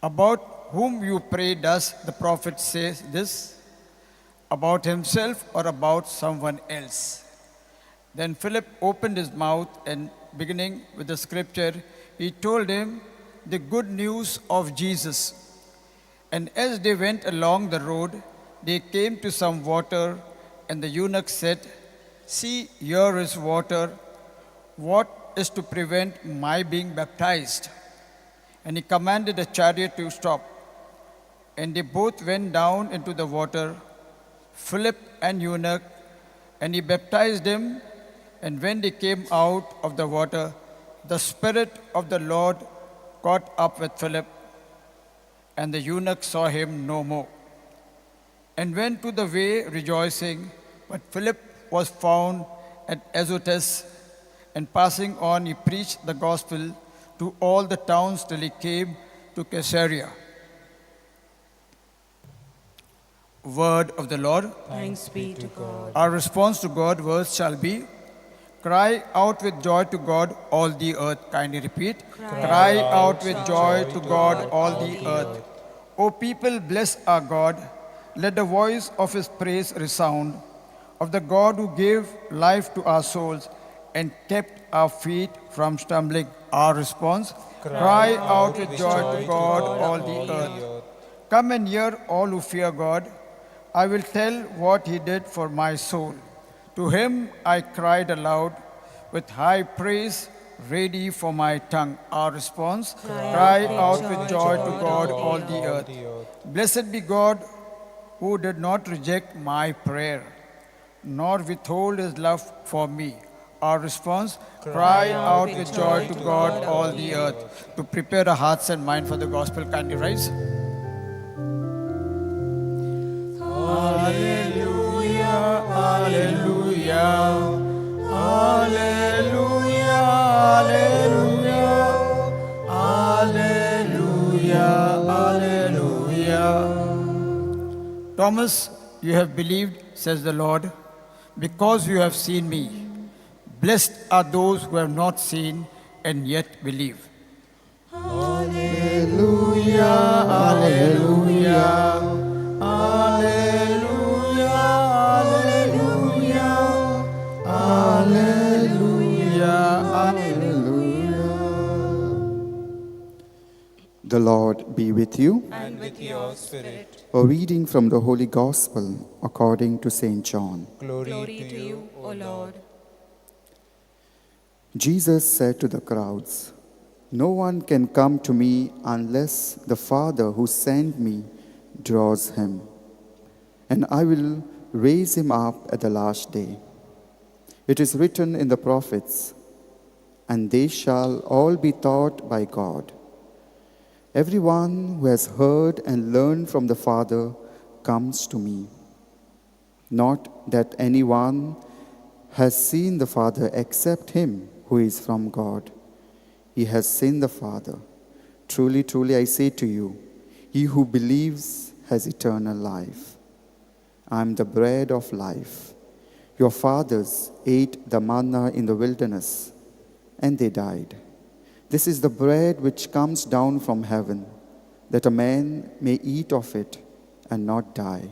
"About whom you pray does the prophet say this? About himself or about someone else?" Then Philip opened his mouth and, beginning with the scripture, he told him the good news of Jesus. And as they went along the road, they came to some water, and the eunuch said, "See, here is water. What is to prevent my being baptized?" And he commanded a chariot to stop. And they both went down into the water, Philip and eunuch, and he baptized him. And when they came out of the water, the Spirit of the Lord caught up with Philip, and the eunuch saw him no more, and went to the way rejoicing. But Philip was found at Azotus, and passing on, he preached the gospel to all the towns till he came to Caesarea. Word of the Lord. Thanks be to God. Our response to God's words shall be, "Cry out with joy to God, all the earth." Kindly repeat. Cry out with joy to God, all the earth. O people, bless our God. Let the voice of his praise resound, of the God who gave life to our souls and kept our feet from stumbling. Our response, cry out with joy to God, all the earth. Come and hear, all who fear God. I will tell what he did for my soul. To him I cried aloud with high praise ready for my tongue. Our response, cry out with joy to God, all the earth. Blessed be God who did not reject my prayer, nor withhold his love for me. Our response, cry out with joy to God, all the earth. To prepare our hearts and mind for the gospel, kindly rise. Hallelujah, hallelujah, hallelujah, hallelujah, hallelujah, hallelujah. Thomas, you have believed, says the Lord, because you have seen me. Blessed are those who have not seen and yet believe. Hallelujah, hallelujah, hallelujah, hallelujah, hallelujah. The Lord be with you. And with your spirit. A reading from the Holy Gospel according to St. John. Glory to you, O Lord. Jesus said to the crowds, "No one can come to me unless the Father who sent me draws him, and I will raise him up at the last day. It is written in the prophets, and they shall all be taught by God. Everyone who has heard and learned from the Father comes to me. Not that anyone has seen the Father except him who is from God. He has seen the Father. Truly, truly, I say to you, he who believes has eternal life. I am the bread of life. Your fathers ate the manna in the wilderness, and they died. This is the bread which comes down from heaven, that a man may eat of it and not die.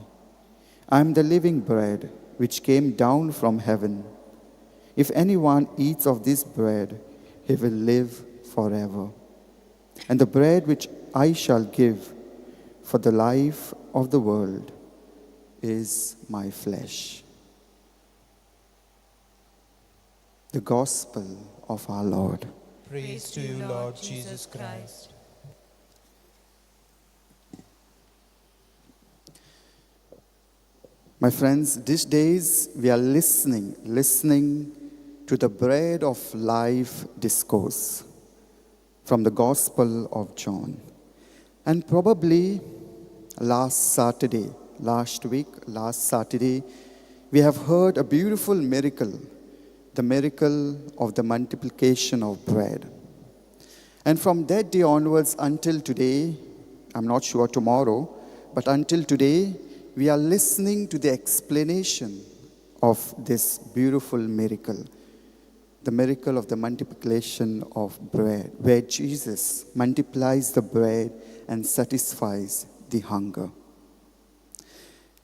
I am the living bread which came down from heaven. If anyone eats of this bread, he will live forever. And the bread which I shall give for the life of the world is my flesh." The Gospel of our Lord. Praise to you, Lord Jesus Christ. My friends, these days we are listening to the bread of life discourse from the Gospel of John. And probably last Saturday, we have heard a beautiful miracle, the miracle of the multiplication of bread. And from that day onwards until today, I'm not sure tomorrow, but until today, we are listening to the explanation of this beautiful miracle, the miracle of the multiplication of bread, where Jesus multiplies the bread and satisfies the hunger.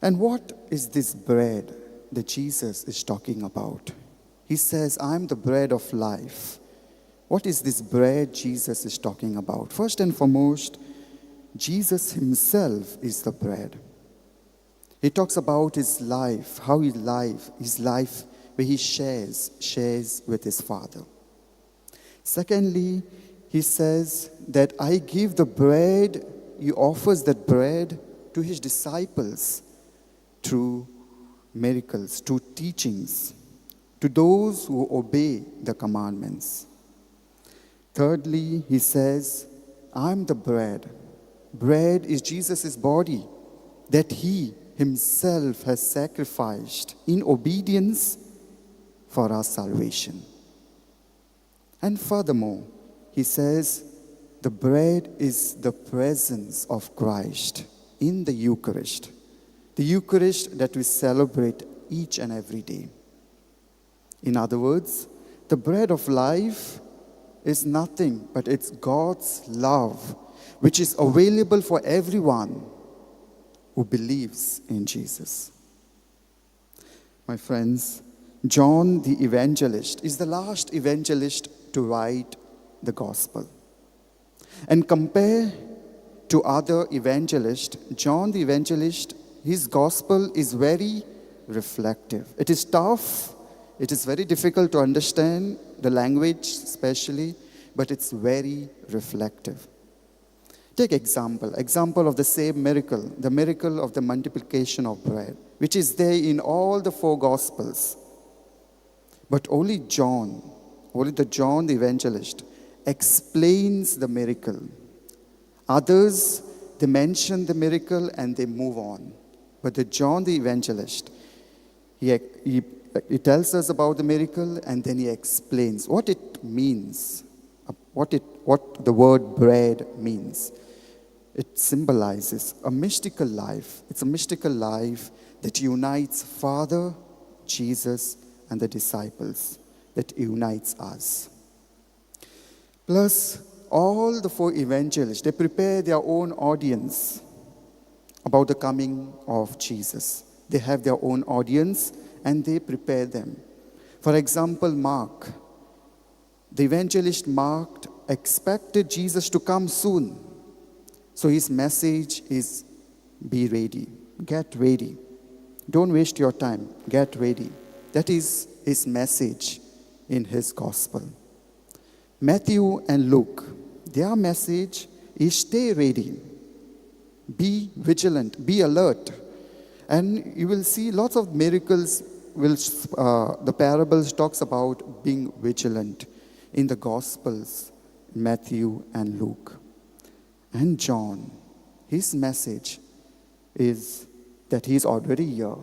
And what is this bread that Jesus is talking about? He says, I'm the bread of life. What is this bread Jesus is talking about? First and foremost, Jesus himself is the bread. He talks about his life, how his life where he shares with his Father. Secondly, he says that I give the bread, he offers that bread to his disciples through miracles, through teachings, to those who obey the commandments. Thirdly, he says, I'm the bread. Bread is Jesus' body that he himself has sacrificed in obedience for our salvation. And furthermore, he says, the bread is the presence of Christ in the Eucharist that we celebrate each and every day. In other words, the bread of life is nothing but it's God's love, which is available for everyone who believes in Jesus. My friends, John the evangelist is the last evangelist to write the gospel. And compare to other evangelists, John the evangelist, his gospel is very reflective. It is tough, it is very difficult to understand, the language especially, but it's very reflective. Take example of the same miracle, the miracle of the multiplication of bread, which is there in all the four Gospels. But only John the evangelist, explains the miracle. Others, they mention the miracle and they move on. But the John the evangelist, he tells us about the miracle and then he explains what it means, what the word bread means. It symbolizes a mystical life. It's a mystical life that unites Father, Jesus, and the disciples, that unites us. Plus, all the four evangelists, they prepare their own audience about the coming of Jesus. They have their own audience and they prepare them. For example, Mark, the evangelist Mark expected Jesus to come soon. So his message is, be ready, get ready. Don't waste your time, get ready. That is his message in his gospel. Matthew and Luke, their message is stay ready, be vigilant, be alert. And you will see lots of miracles, the parables talks about being vigilant in the Gospels, Matthew and Luke. And John, his message is that he's already here.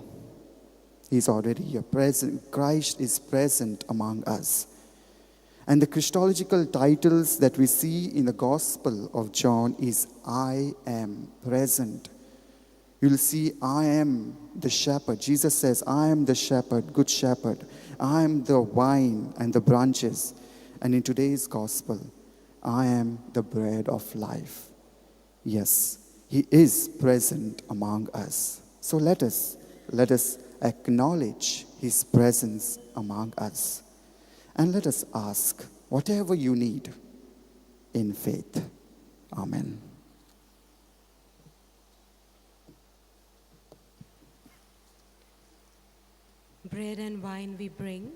He's already here, present. Christ is present among us. And the Christological titles that we see in the Gospel of John is I am present. You'll see I am the shepherd. Jesus says, I am the shepherd, good shepherd. I am the vine and the branches. And in today's Gospel, I am the bread of life. Yes, he is present among us. So let us acknowledge his presence among us. And let us ask whatever you need in faith. Amen. Bread and wine we bring,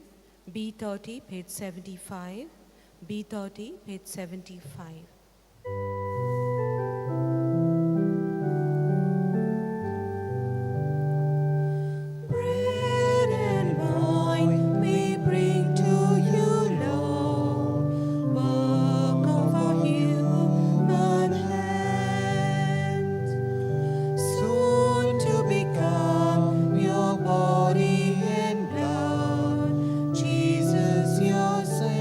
B30, page 75, B30, page 75. Bread and wine we bring to you, Lord, work of our human hands, soon to become your body and blood, Jesus yourself.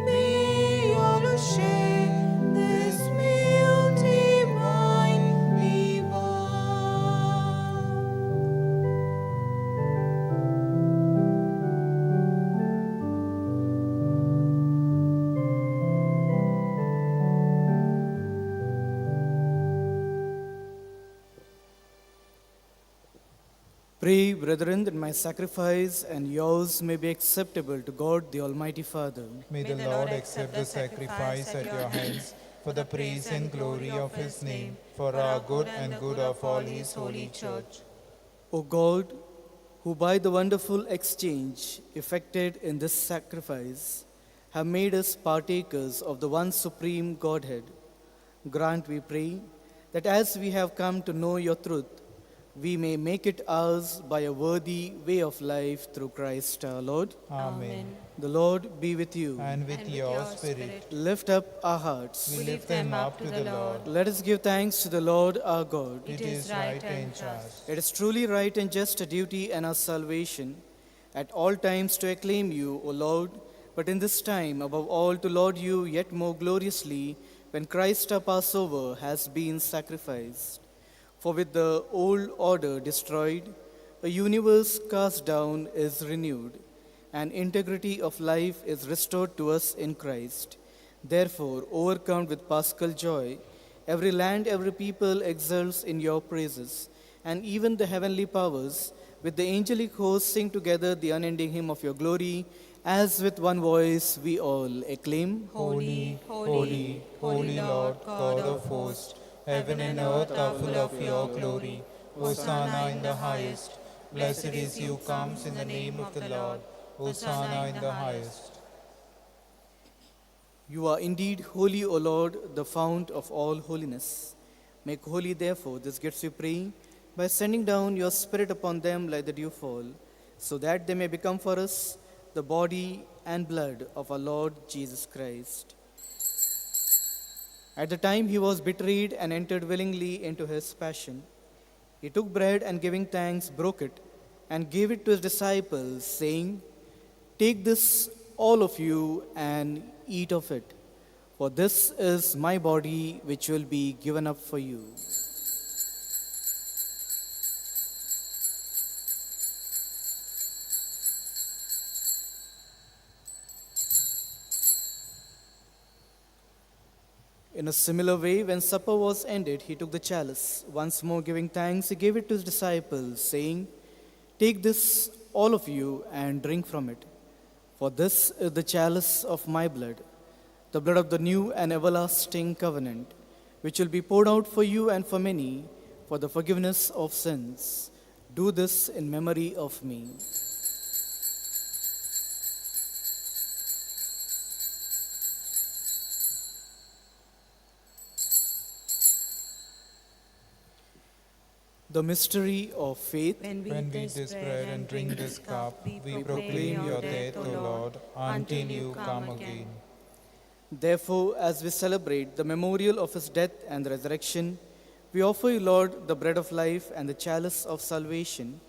May all who share this meal divine be one. Pray, brethren, that my sacrifice and yours may be acceptable to God, the Almighty Father. May the Lord accept the sacrifice at your hands for the praise and glory of his name, for our good and good of all his holy church. O God, who by the wonderful exchange effected in this sacrifice have made us partakers of the one supreme Godhead, grant, we pray, that as we have come to know your truth, we may make it ours by a worthy way of life through Christ our Lord. Amen. The Lord be with you. And with your spirit, Lift up our hearts. we lift them up to the Lord. Let us give thanks to the Lord our God. It is right and just. It is truly right and just a duty and our salvation at all times to acclaim you, O Lord, but in this time above all to laud you yet more gloriously when Christ our Passover has been sacrificed. For with the old order destroyed, a universe cast down is renewed, and integrity of life is restored to us in Christ. Therefore, overcome with paschal joy, every land, every people exults in your praises, and even the heavenly powers with the angelic hosts sing together the unending hymn of your glory, as with one voice we all acclaim. Holy, holy, holy Lord, God of hosts, heaven and earth are full of your glory. Hosanna in the highest. Blessed is you comes in the name of the Lord. Hosanna in the highest. You are indeed holy, O Lord, the fount of all holiness. Make holy, therefore, these gifts we pray, by sending down your Spirit upon them like the dewfall, so that they may become for us the body and blood of our Lord Jesus Christ. At the time he was betrayed and entered willingly into his passion, he took bread and giving thanks broke it and gave it to his disciples, saying, "Take this, all of you, and eat of it, for this is my body which will be given up for you." In a similar way, when supper was ended, he took the chalice. Once more giving thanks, he gave it to his disciples, saying, "Take this, all of you, and drink from it. For this is the chalice of my blood, the blood of the new and everlasting covenant, which will be poured out for you and for many for the forgiveness of sins. Do this in memory of me." The mystery of faith. When we eat this bread and drink this cup, we proclaim your death, O Lord, until you come again. Therefore, as we celebrate the memorial of his death and resurrection, we offer you, Lord, the bread of life and the chalice of salvation,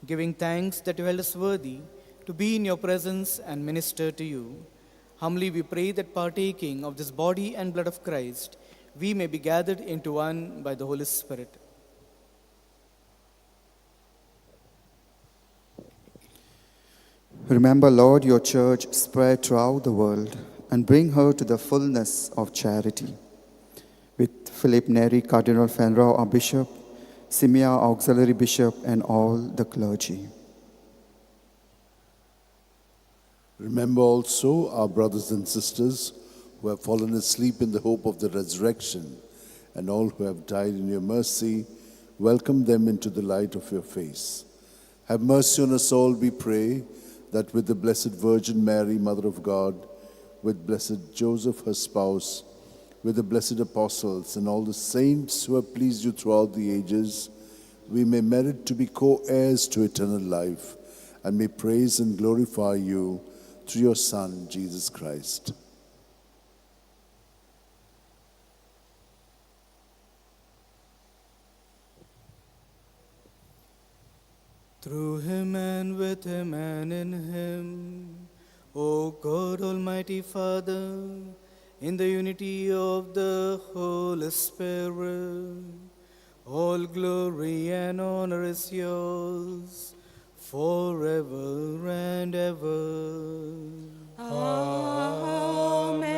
giving thanks that you held us worthy to be in your presence and minister to you. Humbly we pray that partaking of this body and blood of Christ, we may be gathered into one by the Holy Spirit. Remember, Lord, your church spread throughout the world and bring her to the fullness of charity. With Philip Neri, Cardinal Fenrau, our bishop, Simea, our auxiliary bishop, and all the clergy. Remember also our brothers and sisters who have fallen asleep in the hope of the resurrection, and all who have died in your mercy. Welcome them into the light of your face. Have mercy on us all, we pray, that with the Blessed Virgin Mary, Mother of God, with Blessed Joseph, her spouse, with the blessed apostles and all the saints who have pleased you throughout the ages, we may merit to be co-heirs to eternal life and may praise and glorify you through your Son, Jesus Christ. Through him and with him and in him, O God Almighty Father, in the unity of the Holy Spirit, all glory and honor is yours forever and ever. Amen.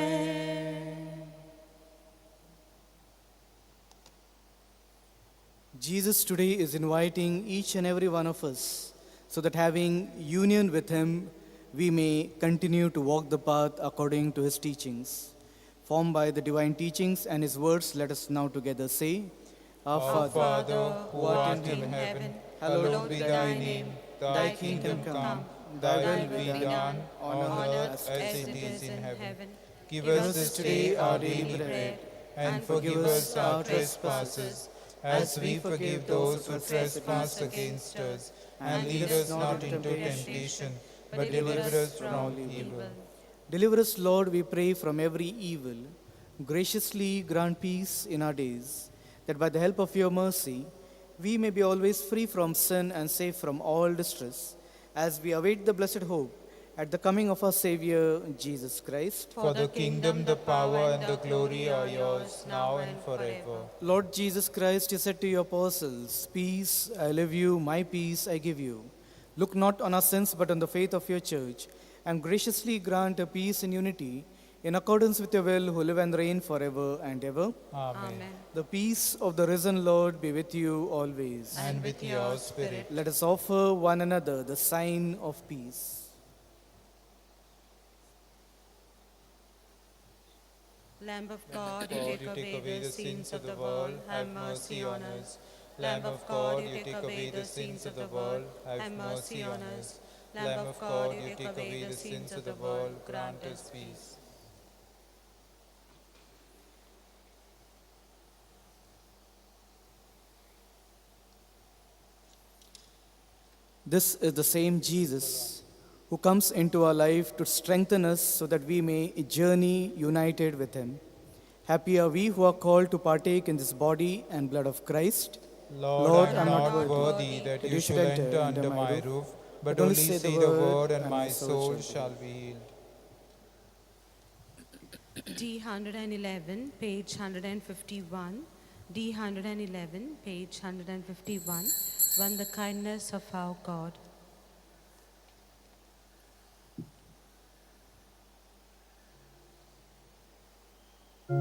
Jesus today is inviting each and every one of us so that having union with him, we may continue to walk the path according to his teachings. Formed by the divine teachings and his words, let us now together say, Our Father, who art in heaven, hallowed be thy name. Thy kingdom come, thy will be done on earth as it is in heaven. Give us this day our daily bread, and forgive us our trespasses, as we forgive those who trespass against us. And lead us not into temptation, but deliver us from evil. Deliver us, Lord, we pray, from every evil. Graciously grant peace in our days, that by the help of your mercy, we may be always free from sin and safe from all distress, as we await the blessed hope at the coming of our Savior, Jesus Christ. For the kingdom, the power, and the glory are yours, now and forever. Lord Jesus Christ, you said to your apostles, peace I leave you, my peace I give you. Look not on our sins, but on the faith of your church, and graciously grant a peace and unity in accordance with your will, who live and reign forever and ever. Amen. The peace of the risen Lord be with you always. And with your spirit. Let us offer one another the sign of peace. Lamb of God, you take away the sins of the world, have mercy on us. Lamb of God, you take away the sins of the world, have mercy on us. Lamb of God, you take away the sins of the world, grant us peace. This is the same Jesus who comes into our life to strengthen us so that we may journey united with him. Happy are we who are called to partake in this body and blood of Christ. Lord, I am not worthy that you should enter under my roof, but only say the word, and my soul shall be healed. D111, page 151. D111, page 151. One, the kindness of our God. When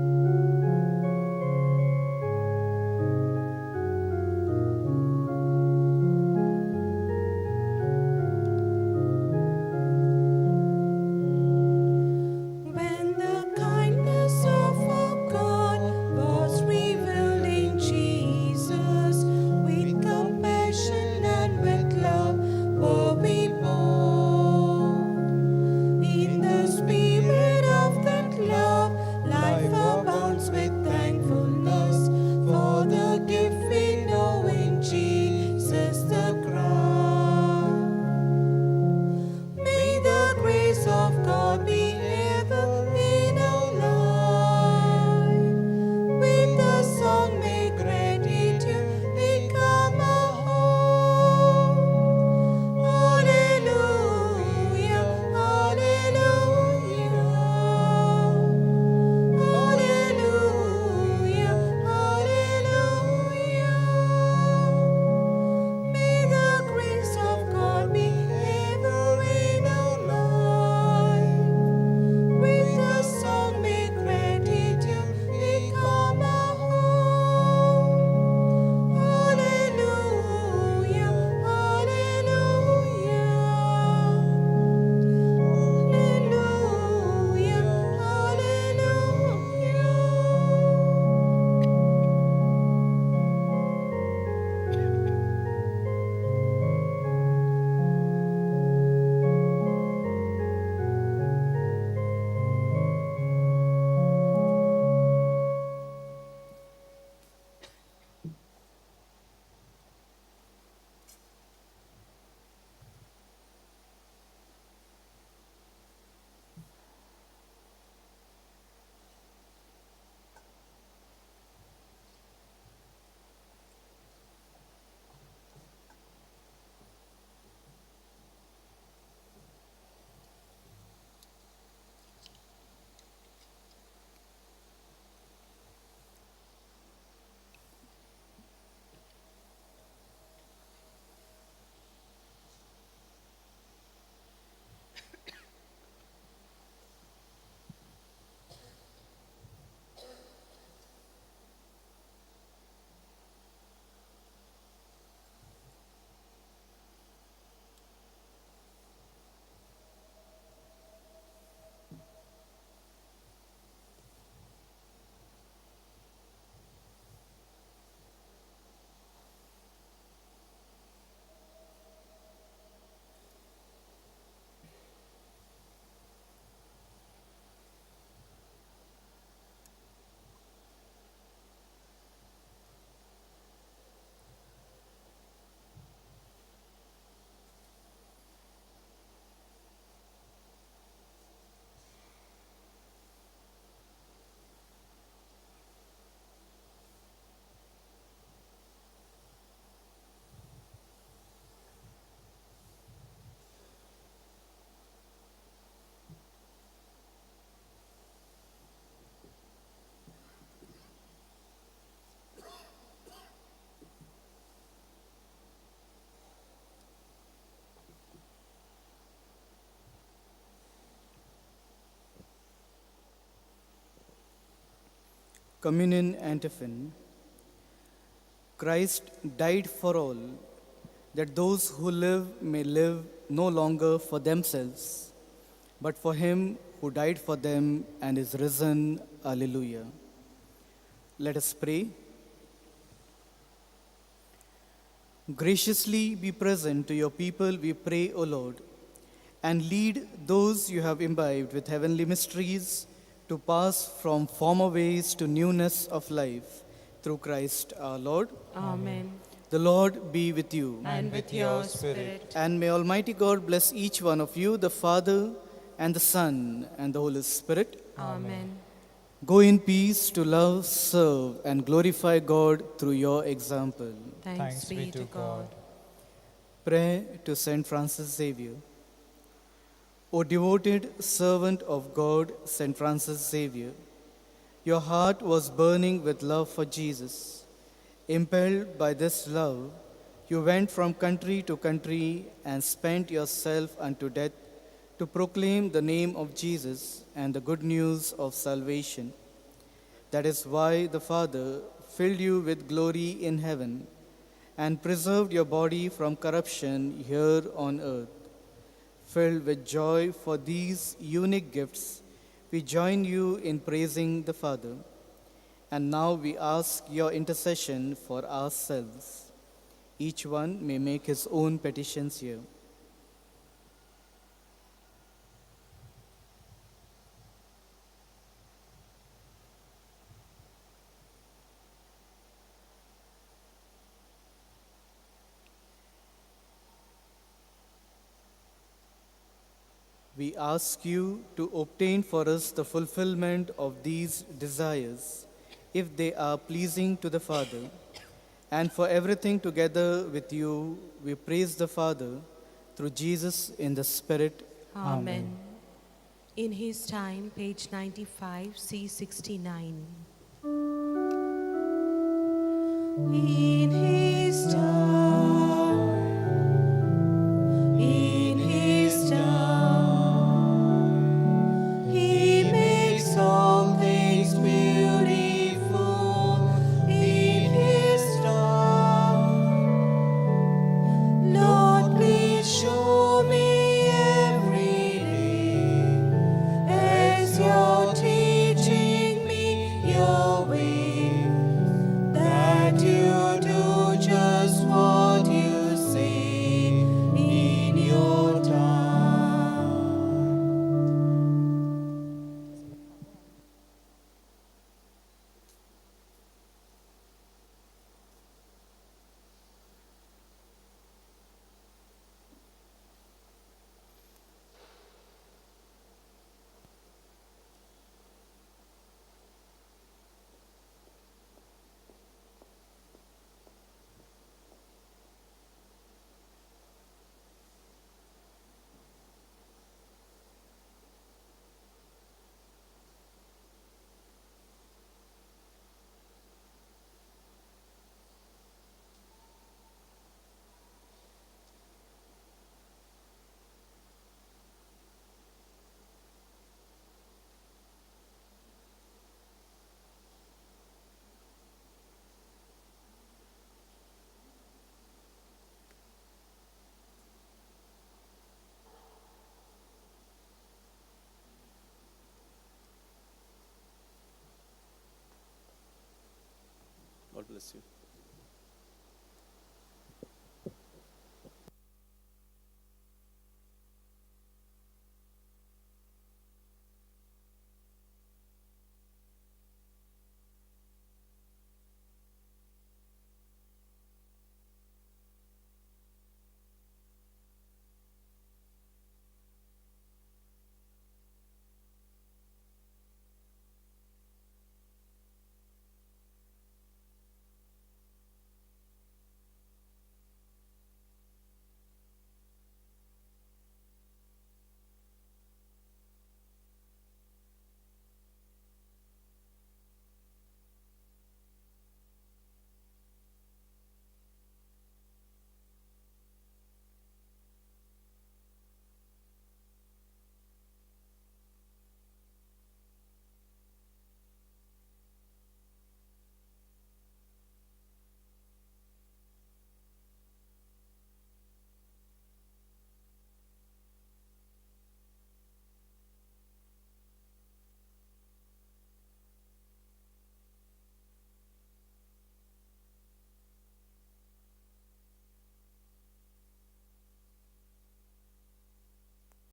the kindness of our God was revealed in Jesus, with compassion and with love, Communion Antiphon. Christ died for all, that those who live may live no longer for themselves, but for him who died for them and is risen. Alleluia. Let us pray. Graciously be present to your people, we pray, O Lord, and lead those you have imbibed with heavenly mysteries to pass from former ways to newness of life, through Christ our Lord. Amen. The Lord be with you. And with your spirit. And may Almighty God bless each one of you, the Father, and the Son, and the Holy Spirit. Amen. Go in peace to love, serve, and glorify God through your example. Thanks be to God. Prayer to Saint Francis Xavier. O devoted servant of God, Saint Francis Xavier, your heart was burning with love for Jesus. Impelled by this love, you went from country to country and spent yourself unto death to proclaim the name of Jesus and the good news of salvation. That is why the Father filled you with glory in heaven and preserved your body from corruption here on earth. Filled with joy for these unique gifts, we join you in praising the Father. And now we ask your intercession for ourselves. Each one may make his own petitions here. We ask you to obtain for us the fulfillment of these desires, if they are pleasing to the Father. And for everything together with you, we praise the Father through Jesus in the Spirit. Amen. In his time, page 95, C69. In his time, in his time, he makes all things beautiful. In his time, Lord, please show me every day as you're teaching me your way, that you do just what you say in your time. God bless you.